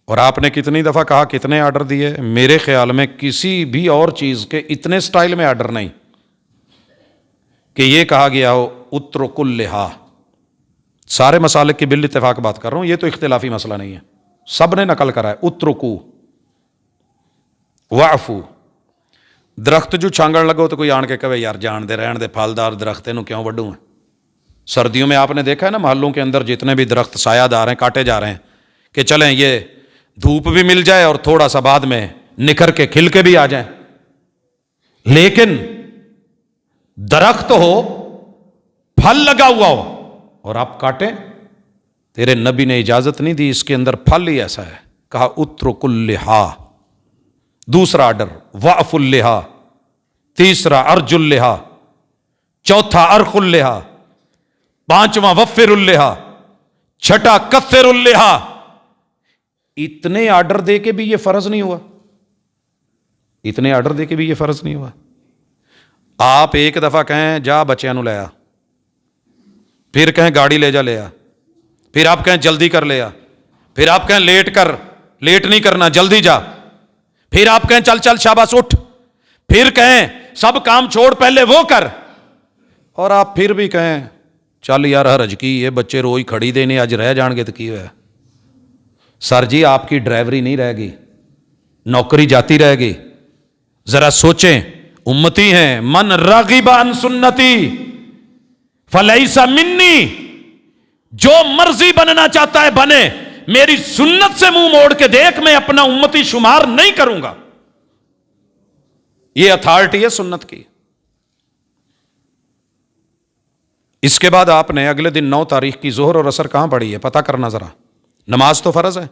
اور آپ نے کتنی دفعہ کہا، کتنے آرڈر دیے؟ میرے خیال میں کسی بھی اور چیز کے اتنے سٹائل میں آرڈر نہیں کہ یہ کہا گیا ہو اترک اللحیٰ۔ سارے مسالک کی بالاتفاق بات کر رہا ہوں، یہ تو اختلافی مسئلہ نہیں ہے، سب نے نقل کرا ہے اترکو وعفو۔ درخت جو چھانگن لگو تو کوئی آن کے کہے یار جان دے، رہن دے، پھلدار درخت نو کیوں وڈوں ہے۔ سردیوں میں آپ نے دیکھا ہے نا محلوں کے اندر جتنے بھی درخت سایہ دار ہیں کاٹے جا رہے ہیں کہ چلیں یہ دھوپ بھی مل جائے اور تھوڑا سا بعد میں نکھر کے کھل کے بھی آ جائیں۔ لیکن درخت ہو، پھل لگا ہوا ہو اور آپ کاٹیں، تیرے نبی نے اجازت نہیں دی، اس کے اندر پھل ہی ایسا ہے، کہا اترک اللحیٰ۔ دوسرا آرڈر وعف اللحیٰ، تیسرا ارج اللحیٰ، چوتھا ارخ اللحیٰ، پانچواں وفر اللحیٰ، چھٹا کثر اللحیٰ۔ اتنے آرڈر دے کے بھی یہ فرض نہیں ہوا، اتنے آرڈر دے کے بھی یہ فرض نہیں ہوا۔ آپ ایک دفعہ کہیں جا بچیاں نو لے آ، پھر کہیں گاڑی لے جا لے آ، پھر آپ کہیں جلدی کر لے آ، پھر آپ کہیں لیٹ کر، لیٹ نہیں کرنا جلدی جا، پھر آپ کہیں چل چل شاباش اٹھ، پھر کہیں سب کام چھوڑ پہلے وہ کر، اور آپ پھر بھی کہیں چل یار حرج کی یہ بچے روئی کھڑی دینے اج رہ جان گے تو کی ہوا۔ سر جی آپ کی ڈرائیوری نہیں رہے گی، نوکری جاتی رہے گی۔ ذرا سوچیں، امتی ہیں، من راغب عن سنتی فلیس منی، جو مرضی بننا چاہتا ہے بنے، میری سنت سے منہ موڑ کے دیکھ، میں اپنا امتی شمار نہیں کروں گا۔ یہ اتھارٹی ہے سنت کی۔ اس کے بعد آپ نے اگلے دن 9 تاریخ کی ظہر اور عصر کہاں پڑھی ہے پتہ کرنا ذرا، نماز تو فرض ہے۔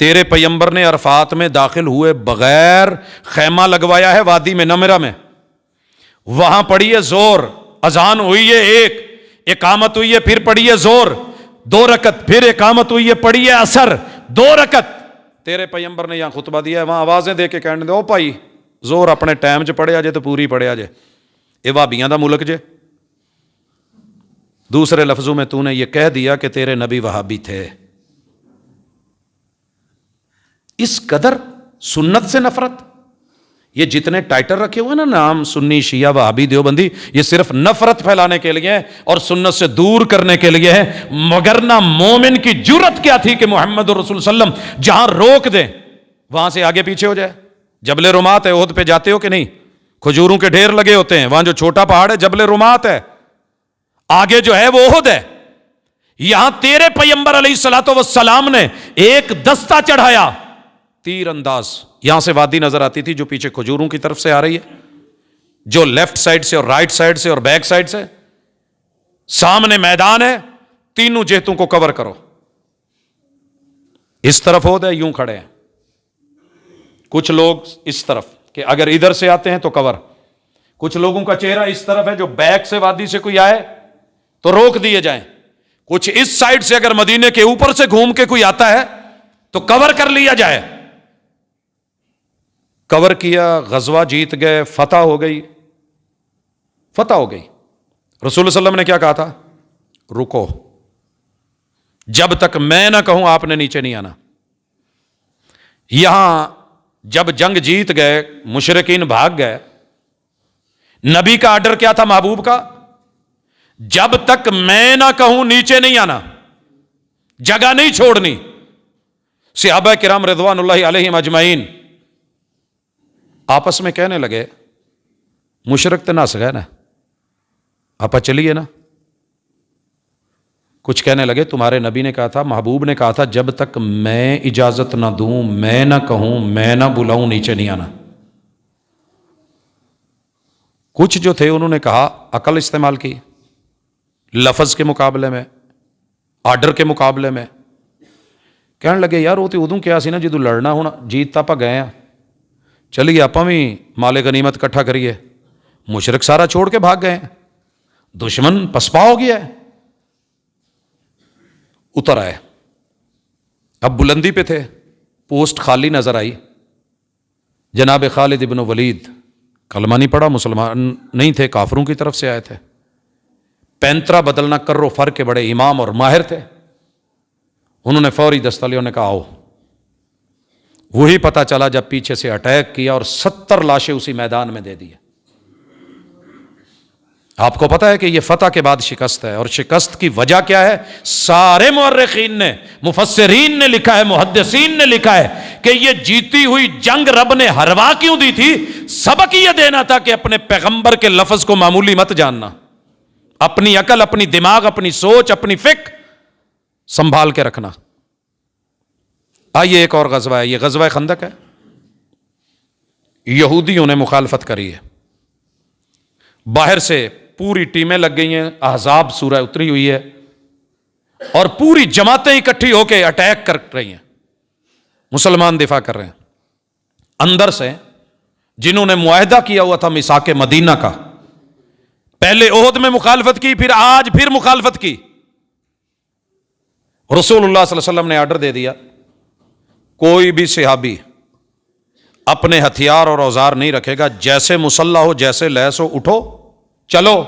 تیرے پیغمبر نے عرفات میں داخل ہوئے بغیر خیمہ لگوایا ہے وادی میں نمرہ میں، وہاں پڑھی ہے زور، اذان ہوئی ہے 1، اقامت ہوئی ہے، پھر پڑھی ہے زور 2 رکعت، پھر اقامت ہوئی ہے، پڑھی ہے عصر 2 رکعت۔ تیرے پیغمبر نے یہاں خطبہ دیا ہے، وہاں آوازیں دے کے کہنے دے او بھائی زور اپنے ٹائم 'چ پڑھیا جے تو پوری پڑھیا جے، یہ وہابیاں دا ملک جے۔ دوسرے لفظوں میں تو نے یہ کہہ دیا کہ تیرے نبی وہابی تھے۔ اس قدر سنت سے نفرت، یہ جتنے ٹائٹل رکھے ہوئے نا نام سنی شیعہ وہابی دیوبندی، یہ صرف نفرت پھیلانے کے لیے ہے اور سنت سے دور کرنے کے لیے ہے، مگر نہ مومن کی جرت کیا تھی کہ محمد رسول صلی اللہ علیہ وسلم جہاں روک دیں وہاں سے آگے پیچھے ہو جائے۔ جبل رمات ہے، احد پہ جاتے ہو کہ نہیں؟ کھجوروں کے ڈھیر لگے ہوتے ہیں، وہاں جو چھوٹا پہاڑ ہے جبل رمات ہے، آگے جو ہے وہ احد ہے۔ یہاں تیرے پیغمبر علیہ الصلوۃ والسلام نے ایک دستہ چڑھایا، تیر انداز، یہاں سے وادی نظر آتی تھی جو پیچھے کھجوروں کی طرف سے آ رہی ہے، جو لیفٹ سائڈ سے اور رائٹ سائڈ سے اور بیک سائڈ سے، سامنے میدان ہے، تینوں جہتوں کو کور کرو۔ اس طرف احد ہے، یوں کھڑے ہیں کچھ لوگ اس طرف کہ اگر ادھر سے آتے ہیں تو کور، کچھ لوگوں کا چہرہ اس طرف ہے جو بیک سے وادی سے کوئی آئے تو روک دیے جائیں، کچھ اس سائڈ سے اگر مدینے کے اوپر سے گھوم کے کوئی آتا ہے تو کور کر لیا جائے۔ کور کیا، غزوہ جیت گئے، فتح ہو گئی، فتح ہو گئی. رسول اللہ علیہ وسلم نے کیا کہا تھا؟ رکو، جب تک میں نہ کہوں آپ نے نیچے نہیں آنا. یہاں جب جنگ جیت گئے، مشرکین بھاگ گئے، نبی کا آرڈر کیا تھا محبوب کا؟ جب تک میں نہ کہوں نیچے نہیں آنا، جگہ نہیں چھوڑنی. صحابہ کرام رضوان اللہ علیہم اجمعین آپس میں کہنے لگے، مشرک تو نس گئے نا، آپ چلیے نا. کچھ کہنے لگے تمہارے نبی نے کہا تھا، محبوب نے کہا تھا، جب تک میں اجازت نہ دوں، میں نہ کہوں، میں نہ بلاؤں، نیچے نہیں آنا. کچھ جو تھے انہوں نے کہا، عقل استعمال کی، لفظ کے مقابلے میں، آرڈر کے مقابلے میں. کہنے لگے یار وہ تو ادوں کیا سی نا جدو لڑنا ہونا، جیت تو آپ گئے ہیں، چلیے آپ بھی مال غنیمت کٹھا کریے. مشرک سارا چھوڑ کے بھاگ گئے ہیں، دشمن پسپا ہو گیا ہے. اتر آئے، اب بلندی پہ تھے، پوسٹ خالی نظر آئی. جناب خالد ابن ولید، کلمہ نہیں پڑھا، مسلمان نہیں تھے، کافروں کی طرف سے آئے تھے، پینترا بدلنا کر و فر کے بڑے امام اور ماہر تھے. انہوں نے فوری دستہ لیا، انہوں نے کہا آؤ. وہی پتہ چلا جب پیچھے سے اٹیک کیا اور 70 لاشیں اسی میدان میں دے دی. آپ کو پتا ہے کہ یہ فتح کے بعد شکست ہے، اور شکست کی وجہ کیا ہے؟ سارے مورخین نے، مفسرین نے لکھا ہے، محدثین نے لکھا ہے کہ یہ جیتی ہوئی جنگ رب نے ہروا کیوں دی تھی؟ سبق یہ دینا تھا کہ اپنے پیغمبر کے لفظ کو معمولی مت جاننا، اپنی عقل، اپنی دماغ، اپنی سوچ، اپنی فکر سنبھال کے رکھنا. آئیے ایک اور غزوہ ہے، یہ غزوہ خندق ہے. یہودیوں نے مخالفت کری ہے، باہر سے پوری ٹیمیں لگ گئی ہیں، احزاب سورہ اتری ہوئی ہے، اور پوری جماعتیں اکٹھی ہو کے اٹیک کر رہی ہیں. مسلمان دفاع کر رہے ہیں. اندر سے جنہوں نے معاہدہ کیا ہوا تھا میثاق مدینہ کا، پہلے احد میں مخالفت کی، پھر آج پھر مخالفت کی. رسول اللہ صلی اللہ علیہ وسلم نے آرڈر دے دیا، کوئی بھی صحابی اپنے ہتھیار اور اوزار نہیں رکھے گا، جیسے مسلح ہو، جیسے لیس ہو، اٹھو چلو.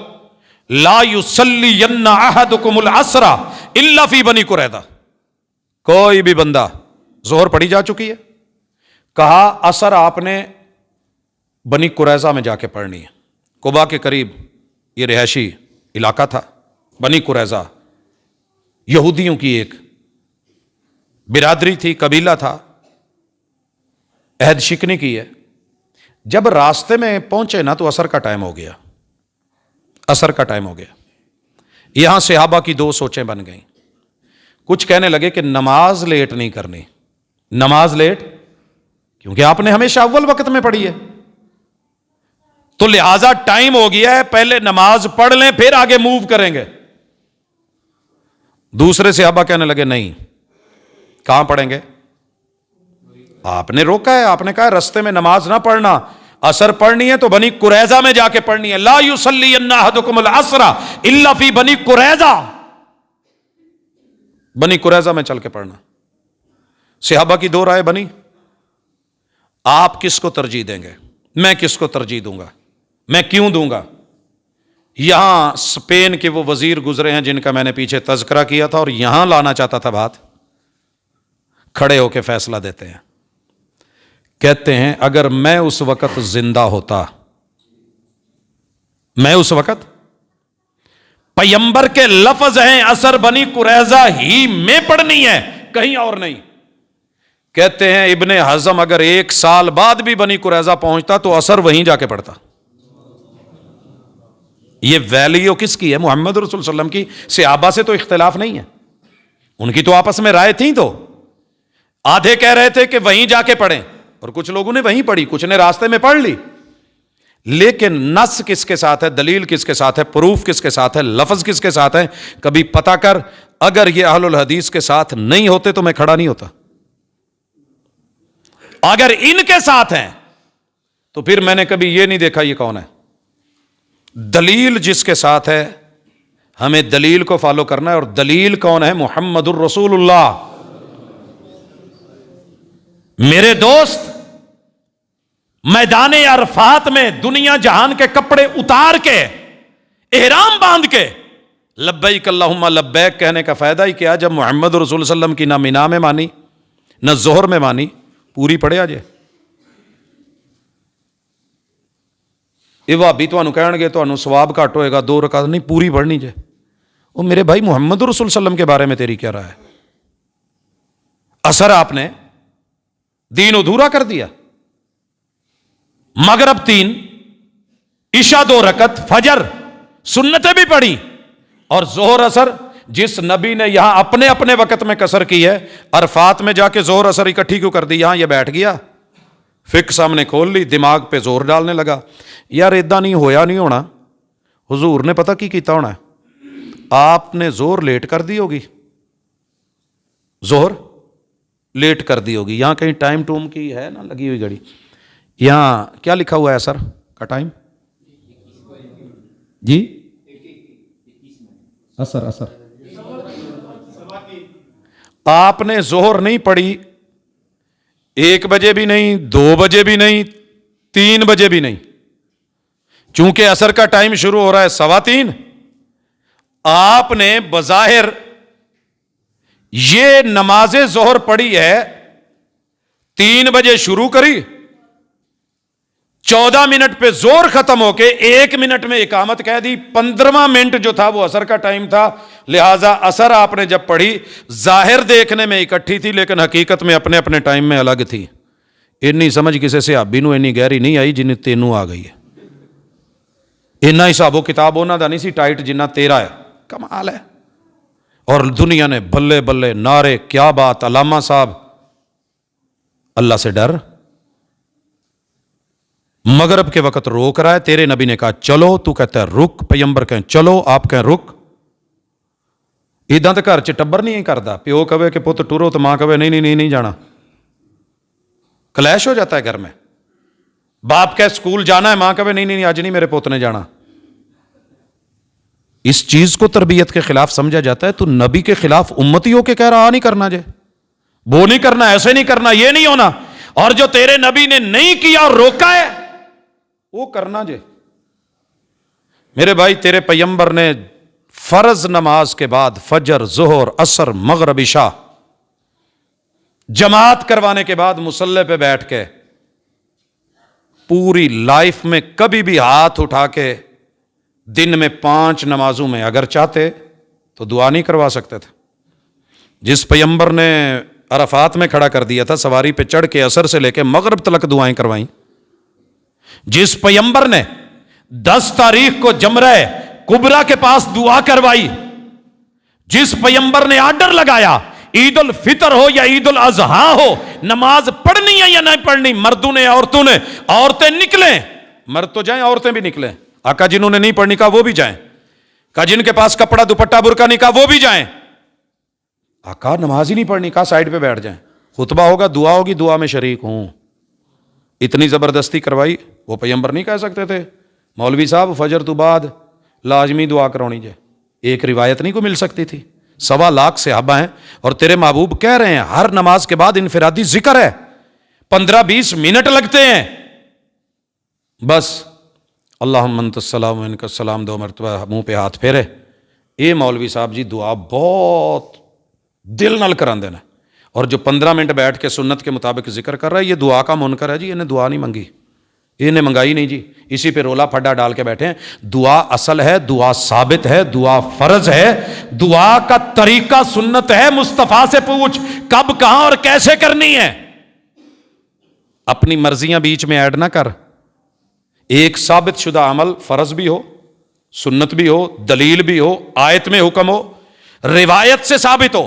لا یصلین احدکم العصر الا فی بنی قریظہ. کوئی بھی بندہ، ظہر پڑھی جا چکی ہے، کہا عصر آپ نے بنی قریظہ میں جا کے پڑھنی ہے. قباء کے قریب یہ رہائشی علاقہ تھا، بنی قریظہ یہودیوں کی ایک برادری تھی، قبیلہ تھا، عہد شکنی کی ہے. جب راستے میں پہنچے نا تو عصر کا ٹائم ہو گیا، عصر کا ٹائم ہو گیا. یہاں صحابہ کی دو سوچیں بن گئیں. کچھ کہنے لگے کہ نماز لیٹ نہیں کرنی. نماز لیٹ کیونکہ آپ نے ہمیشہ اول وقت میں پڑھی ہے، تو لہذا ٹائم ہو گیا ہے، پہلے نماز پڑھ لیں پھر آگے موو کریں گے. دوسرے صحابہ کہنے لگے نہیں، کہاں پڑھیں گے؟ آپ نے روکا ہے، آپ نے کہا رستے میں نماز نہ پڑھنا، عصر پڑھنی ہے تو بنی قریظہ میں جا کے پڑھنی ہے. لا یصلین احدکم العصر الا فی بنی قریظہ، بنی قریظہ میں چل کے پڑھنا. صحابہ کی دو رائے بنی، آپ کس کو ترجیح دیں گے؟ میں کس کو ترجیح دوں گا؟ میں کیوں دوں گا؟ یہاں اسپین کے وہ وزیر گزرے ہیں جن کا میں نے پیچھے تذکرہ کیا تھا، اور یہاں لانا چاہتا تھا بات. کھڑے ہو کے فیصلہ دیتے ہیں، کہتے ہیں اگر میں اس وقت زندہ ہوتا، میں اس وقت، پیغمبر کے لفظ ہیں عصر بنی قریظہ ہی میں پڑھنی ہے، کہیں اور نہیں. کہتے ہیں ابن حزم اگر 1 سال بعد بھی بنی قریظہ پہنچتا تو عصر وہیں جا کے پڑھتا. یہ ویلیو کس کی ہے؟ محمد رسول صلی اللہ علیہ وسلم کی. صحابہ سے تو اختلاف نہیں ہے، ان کی تو آپس میں رائے تھیں. تو آدھے کہہ رہے تھے کہ وہیں جا کے پڑھیں، اور کچھ لوگوں نے وہیں پڑھی، کچھ نے راستے میں پڑھ لی. لیکن نص کس کے ساتھ ہے؟ دلیل کس کے ساتھ ہے؟ پروف کس کے ساتھ ہے؟ لفظ کس کے ساتھ ہے؟ کبھی پتہ کر. اگر یہ اہل الحدیث کے ساتھ نہیں ہوتے تو میں کھڑا نہیں ہوتا. اگر ان کے ساتھ ہیں تو پھر میں نے کبھی یہ نہیں دیکھا یہ کون ہے. دلیل جس کے ساتھ ہے ہمیں دلیل کو فالو کرنا ہے، اور دلیل کون ہے؟ محمد الرسول اللہ. میرے دوست، میدان عرفات میں دنیا جہان کے کپڑے اتار کے احرام باندھ کے لبیک اللہم لبیک کہنے کا فائدہ ہی کیا جب محمد رسول اللہ علیہ وسلم کی نہ مینا میں مانی نہ ظہر میں مانی؟ پوری پڑھے آجے یہ وہابی تانوں کہن گے تانوں ثواب گھٹ ہوئے گا 2 رکعت، نہیں پوری پڑھنی جے۔ وہ میرے بھائی محمد رسول اللہ علیہ وسلم کے بارے میں تیری کیا رائے ہے؟ اثر آپ نے دین ادھورا کر دیا۔ مغرب 3، عشاء 2 رکعت، فجر سنتیں بھی پڑھی، اور ظہر اثر جس نبی نے یہاں اپنے اپنے وقت میں قصر کی ہے، عرفات میں جا کے ظہر اثر اکٹھی کیوں کر دی؟ یہاں یہ بیٹھ گیا، فقہ سامنے کھول لی، دماغ پہ زور ڈالنے لگا۔ یار ایدہ نہیں ہویا نہیں ہونا، حضور نے پتہ کی کیتا ہونا ہے، آپ نے زور لیٹ کر دی ہوگی، زہر لیٹ کر دی ہوگی۔ یہاں کہیں ٹائم ٹوم کی ہے نا لگی ہوئی گھڑی، یہاں کیا لکھا ہوا ہے اثر کا ٹائم؟ جی اثر آپ نے زہر نہیں پڑھی 1 بجے بھی نہیں، 2 بجے بھی نہیں، 3 بجے بھی نہیں، چونکہ اثر کا ٹائم شروع ہو رہا ہے 3:15۔ آپ نے بظاہر یہ نماز ظہر پڑھی ہے 3 بجے شروع کری، 14 منٹ پہ زور ختم ہو کے 1 منٹ میں اقامت کہہ دی، 15واں منٹ جو تھا وہ اثر کا ٹائم تھا، لہٰذا اثر آپ نے جب پڑھی ظاہر دیکھنے میں اکٹھی تھی لیکن حقیقت میں اپنے اپنے ٹائم میں الگ تھی۔ انی سمجھ کسی سے صحابی نو انی گہری نہیں آئی جنہیں تینوں آ گئی ہے، اینا حساب و کتاب ہونا دا نہیں سی ٹائٹ جنہ تیرا ہے، کمال ہے۔ اور دنیا نے بلے بلے نعرے، کیا بات، علامہ صاحب اللہ سے ڈر، مغرب کے وقت روک رہا ہے، تیرے نبی نے کہا چلو، تو کہتا ہے رک، پیغمبر کہیں چلو، آپ کہیں رک۔ ایداں تے گھر چ ٹبر نہیں کردا، پیو کہے کہ پت ٹرو تو ماں کہے نہیں جانا، کلیش ہو جاتا ہے گھر میں۔ باپ کہے سکول جانا ہے، ماں کہے نہیں آج نہیں میرے پوت نے جانا۔ اس چیز کو تربیت کے خلاف سمجھا جاتا ہے، تو نبی کے خلاف امتی ہو کے کہہ رہا نہیں کرنا جے، وہ نہیں کرنا، ایسے نہیں کرنا، یہ نہیں ہونا، اور جو تیرے نبی نے نہیں کیا اور روکا ہے وہ کرنا جے۔ میرے بھائی تیرے پیغمبر نے فرض نماز کے بعد فجر، ظہر، عصر، مغرب، عشاء جماعت کروانے کے بعد مصلی پہ بیٹھ کے پوری لائف میں کبھی بھی ہاتھ اٹھا کے دن میں 5 نمازوں میں اگر چاہتے تو دعا نہیں کروا سکتے تھے۔ جس پیغمبر نے عرفات میں کھڑا کر دیا تھا، سواری پہ چڑھ کے عصر سے لے کے مغرب تلک دعائیں کروائیں، جس پیغمبر نے 10 تاریخ کو جمرہ کبریٰ کے پاس دعا کروائی، جس پیغمبر نے آرڈر لگایا عید الفطر ہو یا عید الاضحیٰ ہو، نماز پڑھنی ہے یا نہیں پڑھنی، مردوں نے عورتوں نے، عورتیں نکلیں، مرد تو جائیں عورتیں بھی نکلیں، آقا جنہوں نے نہیں پڑھنی کہا وہ بھی جائیں، کہا جن کے پاس کپڑا دوپٹہ برقع نہیں کہا وہ بھی جائیں، آقا نماز ہی نہیں پڑھنی کہا سائڈ پہ بیٹھ جائیں، خطبہ ہوگا دعا ہوگی دعا میں شریک ہوں۔ اتنی زبردستی کروائی، وہ پیغمبر نہیں کہہ سکتے تھے مولوی صاحب فجر تو بعد لازمی دعا کرونی جائے؟ ایک روایت نہیں کو مل سکتی تھی؟ 1.25 لاکھ صحابہ ہیں اور تیرے محبوب کہہ رہے ہیں ہر نماز کے بعد انفرادی ذکر ہے، 15-20 منٹ لگتے ہیں، بس اللہم انت السلام و منک السلام 2 مرتبہ منہ پہ ہاتھ پھیرے۔ اے مولوی صاحب جی دعا بہت دل نال کراندے نے، اور جو 15 منٹ بیٹھ کے سنت کے مطابق ذکر کر رہا ہے یہ دعا کا منکر ہے جی، انہیں دعا نہیں منگی، انہیں منگائی نہیں جی، اسی پہ رولا پھڈا ڈال کے بیٹھے ہیں۔ دعا اصل ہے، دعا ثابت ہے، دعا فرض ہے، دعا کا طریقہ سنت ہے، مصطفیٰ سے پوچھ کب کہاں اور کیسے کرنی ہے، اپنی مرضیاں بیچ میں ایڈ نہ کر۔ ایک ثابت شدہ عمل فرض بھی ہو، سنت بھی ہو، دلیل بھی ہو، آیت میں حکم ہو، روایت سے ثابت ہو،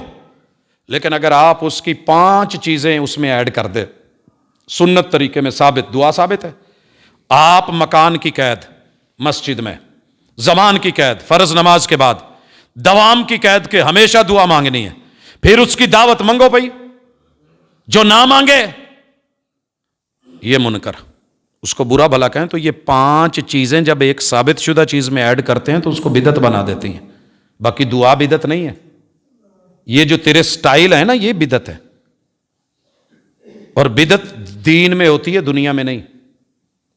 لیکن اگر آپ اس کی 5 چیزیں اس میں ایڈ کر دے، سنت طریقے میں ثابت، دعا ثابت ہے، آپ مکان کی قید مسجد میں، زمان کی قید فرض نماز کے بعد، دوام کی قید کے ہمیشہ دعا مانگنی ہے، پھر اس کی دعوت منگو بھائی، جو نہ مانگے یہ منکر، اس کو برا بھلا کہیں تو یہ 5 چیزیں جب ایک ثابت شدہ چیز میں ایڈ کرتے ہیں تو اس کو بدعت بنا دیتی ہیں، باقی دعا بدعت نہیں ہے، یہ جو تیرے سٹائل ہے نا یہ بدعت ہے، اور بدعت دین میں ہوتی ہے دنیا میں نہیں۔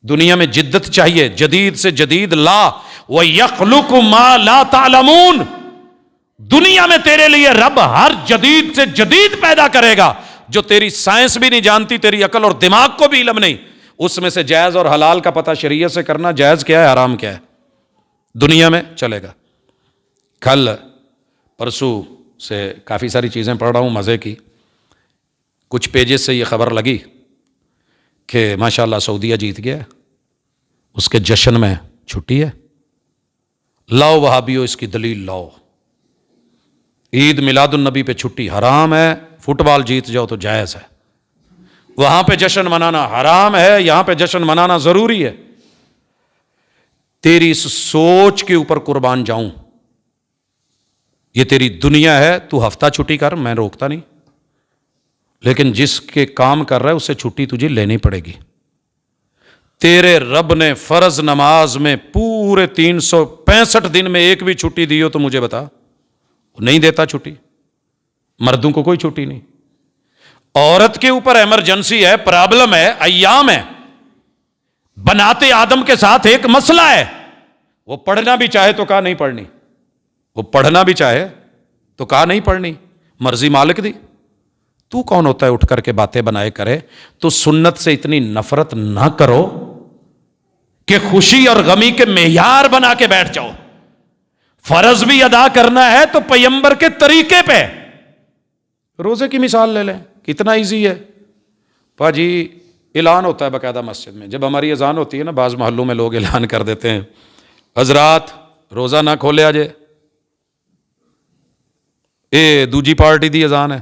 دنیا میں جدت چاہیے، جدید سے جدید لا، وَيَخْلُقُ مَا لَا تَعْلَمُونَ، دنیا میں تیرے لیے رب ہر جدید سے جدید پیدا کرے گا جو تیری سائنس بھی نہیں جانتی، تیری عقل اور دماغ کو بھی علم نہیں، اس میں سے جائز اور حلال کا پتہ شریعت سے کرنا، جائز کیا ہے حرام کیا ہے، دنیا میں چلے گا۔ کل پرسوں سے کافی ساری چیزیں پڑھ رہا ہوں مزے کی، کچھ پیجز سے یہ خبر لگی کہ ماشاءاللہ سعودیہ جیت گیا ہے، اس کے جشن میں چھٹی ہے، لاؤ وہابیو اس کی دلیل لاؤ، عید میلاد النبی پہ چھٹی حرام ہے، فٹ بال جیت جاؤ تو جائز ہے، وہاں پہ جشن منانا حرام ہے، یہاں پہ جشن منانا ضروری ہے۔ تیری اس سوچ کے اوپر قربان جاؤں، یہ تیری دنیا ہے، تو ہفتہ چھٹی کر، میں روکتا نہیں، لیکن جس کے کام کر رہا ہے اس سے چھٹی تجھے لینی پڑے گی۔ تیرے رب نے فرض نماز میں پورے 365 دن میں ایک بھی چھٹی دی ہو تو مجھے بتا، نہیں دیتا چھٹی، مردوں کو کوئی چھٹی نہیں، عورت کے اوپر ایمرجنسی ہے، پرابلم ہے، ایام ہے، بناتے آدم کے ساتھ ایک مسئلہ ہے، وہ پڑھنا بھی چاہے تو کہا نہیں پڑھنی، وہ پڑھنا بھی چاہے تو کہا نہیں پڑھنی، مرضی مالک دی، تو کون ہوتا ہے اٹھ کر کے باتیں بنائے کرے؟ تو سنت سے اتنی نفرت نہ کرو کہ خوشی اور غمی کے معیار بنا کے بیٹھ جاؤ۔ فرض بھی ادا کرنا ہے تو پیغمبر کے طریقے پہ، روزے کی مثال لے لیں، کتنا ایزی ہے جی، اعلان ہوتا ہے باقاعدہ مسجد میں، جب ہماری اذان ہوتی ہے نا، بعض محلوں میں لوگ اعلان کر دیتے ہیں حضرات روزہ نہ کھولے آجے، اے دوجی پارٹی دی اذان ہے،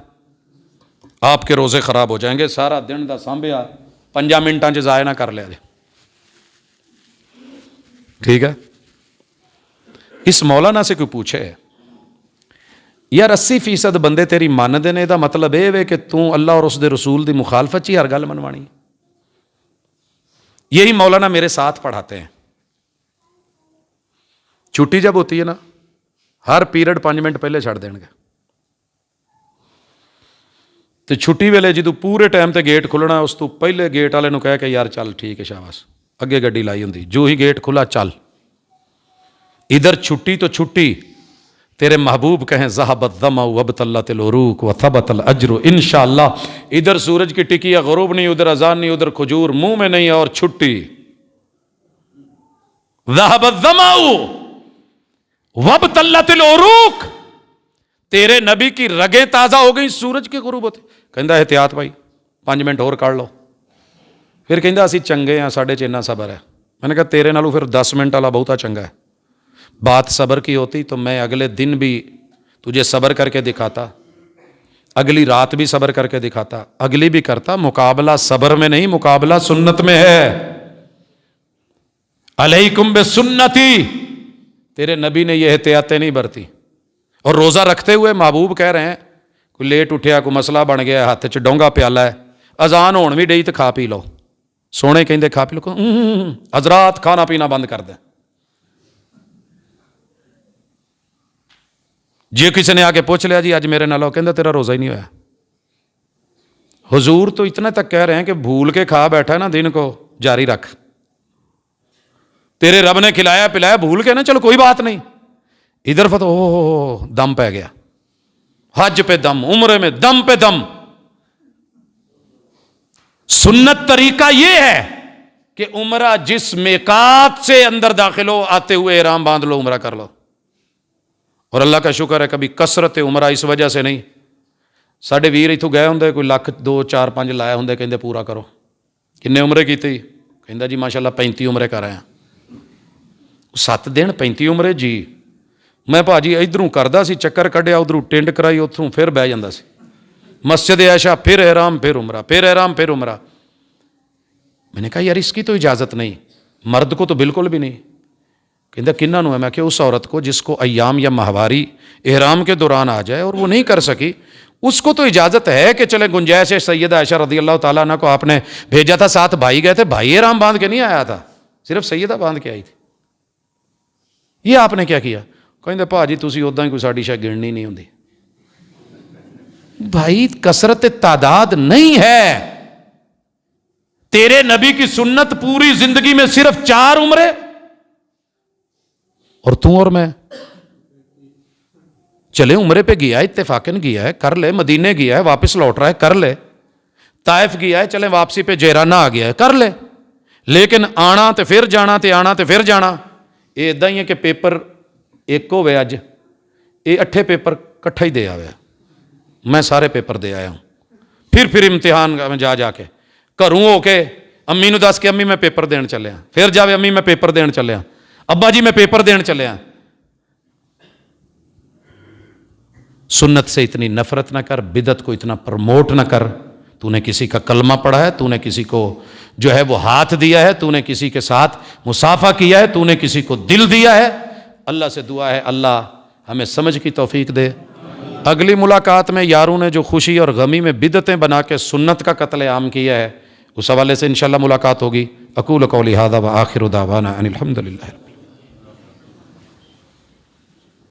آپ کے روزے خراب ہو جائیں گے، سارا دن دا سانبھیا 5 منٹاں چ ضائع نہ کر لیا جائے، ٹھیک ہے۔ اس مولانا سے کوئی پوچھے یار 80% بندے تیری مانتے نے، دا مطلب یہ ہے کہ تو اللہ اور اس دے رسول دی مخالفت چی ہر گل منوانی؟ یہی مولانا میرے ساتھ پڑھاتے ہیں، چھٹی جب ہوتی ہے نا، ہر پیریڈ 5 منٹ پہلے چھڑ دیں گے، تو چھٹی ویلے جدو پورے ٹائم تے گیٹ کھلنا، اس تو پہلے گیٹ والے نو کہہ کہ یار چل ٹھیک ہے شاباش، اگے گڈی لائی ہوندی، جو ہی گیٹ کھلا چل، ادھر چھٹی تو چھٹی، تیرے محبوب کہیں ذہب الظمأ وابتلت العروق وثبت الاجر انشاءاللہ، ادھر سورج کی ٹکی یا غروب نہیں، ادھر اذان نہیں، ادھر کھجور منہ میں نہیں، اور چھٹی، ذہب الظمأ وابتلت العروق، تیرے نبی کی رگیں تازہ ہو گئی سورج کے غروب ہوتے، کہندا احتیاط بھائی 5 منٹ اور کاٹ لو، پھر کہندا اسی چنگے ہیں، ساڈے چ اتنا صبر ہے، میں نے کہا تیرے نالوں پھر 10 منٹ والا بہتا چنگا ہے، بات صبر کی ہوتی تو میں اگلے دن بھی تجھے صبر کر کے دکھاتا، اگلی رات بھی صبر کر کے دکھاتا، اگلی بھی کرتا، مقابلہ صبر میں نہیں، مقابلہ سنت میں ہے، علیکم بسنتی، تیرے نبی نے یہ احتیاطیں نہیں برتی، اور روزہ رکھتے ہوئے محبوب کہہ رہے ہیں کوئی لیٹ اٹھیا، کوئی مسئلہ بن گیا، ہاتھ چ ڈونگا پیالہ ہے، اذان ہون بھی ڈئی تو کھا پی لو، سونے کہندے کھا پی لو، حضرات کھانا پینا بند کر دیں، جی کسی نے آ کے پوچھ لیا جی اج میرے نالو، کہندا تیرا روزہ ہی نہیں ہوا، حضور تو اتنا تک کہہ رہے ہیں کہ بھول کے کھا بیٹھا نا، دن کو جاری رکھ، تیرے رب نے کھلایا پلایا، بھول کے نا، چلو کوئی بات نہیں، ادھر فتح دم پہ گیا، حج پہ دم، عمرے میں دم پہ دم۔ سنت طریقہ یہ ہے کہ عمرہ جس میقات سے اندر داخل ہو، آتے ہوئے احرام باندھ لو، عمرہ کر لو، اور اللہ کا شکر ہے کبھی کثرت عمرہ اس وجہ سے نہیں، ساڈے ویر اتوں گئے ہوں کوئی 1 2 4 5 لایا ہوں، کہندے پورا کرو، کنے عمرے کیتے؟ کہندا جی ماشاءاللہ 35 عمرے کر آیا، 7 دن 35 عمرے جی، میں جی ادھروں کردا سی چکر کڈیا، ادھروں ٹینڈ کرائی، اتھوں پھر بہ جاندا سی، مسجد عائشہ پھر احرام پھر عمرہ، پھر احرام پھر عمرہ، میں نے کہا یار اس کی تو اجازت نہیں، مرد کو تو بالکل بھی نہیں، کہندا کنہاں نوں ہے؟ میں کہ اس عورت کو جس کو ایام یا ماہواری احرام کے دوران آ جائے اور وہ نہیں کر سکی، اس کو تو اجازت ہے کہ چلے، گنجائش ہے، سیدہ عائشہ رضی اللہ تعالیٰ عنہ کو آپ نے بھیجا تھا، 7 بھائی گئے تھے، بھائی احرام باندھ کے نہیں آیا تھا، صرف سیدہ باندھ کے آئی تھی، یہ آپ نے کیا کیا؟ کہندے جی تسی ادا ہی کوئی ساڈی شاید گننی نہیں ہوندی، بھائی کثرت تعداد نہیں ہے، تیرے نبی کی سنت پوری زندگی میں صرف 4 عمریں، اور تو اور میں چلے عمرے پہ گیا ہے، اتفاقاً گیا ہے، کر لے، مدینے گیا ہے واپس لوٹ رہا ہے، کر لے، طائف گیا ہے، چلے واپسی پہ جیرانہ آ گیا ہے، کر لے، لیکن آنا تے پھر جانا تے آنا تے پھر جانا، یہ ادا ہی ہے کہ پیپر ایک ہوئے اج، یہ 8 پیپر کٹھا ہی دے آیا، میں سارے پیپر دے آیا ہوں، پھر امتحان میں جا کے گھروں ہو کے امی نو دس کے امی میں پیپر دین چلے ہاں، پھر جاوے امی میں پیپر دین چلے ہاں، ابا جی میں پیپر دین چلے ہاں۔ سنت سے اتنی نفرت نہ کر، بدعت کو اتنا پروموٹ نہ کر، تو نے کسی کا کلمہ پڑھا ہے، تو نے کسی کو جو ہے وہ ہاتھ دیا ہے، تو نے کسی کے ساتھ مصافحہ کیا ہے، تو نے کسی کو دل دیا ہے، اللہ سے دعا ہے اللہ ہمیں سمجھ کی توفیق دے۔ اگلی ملاقات میں یاروں نے جو خوشی اور غمی میں بدعتیں بنا کے سنت کا قتل عام کیا ہے، اس حوالے سے انشاءاللہ ملاقات ہوگی۔ اقول قولی ھذا وآخر دعوانا ان الحمد للہ۔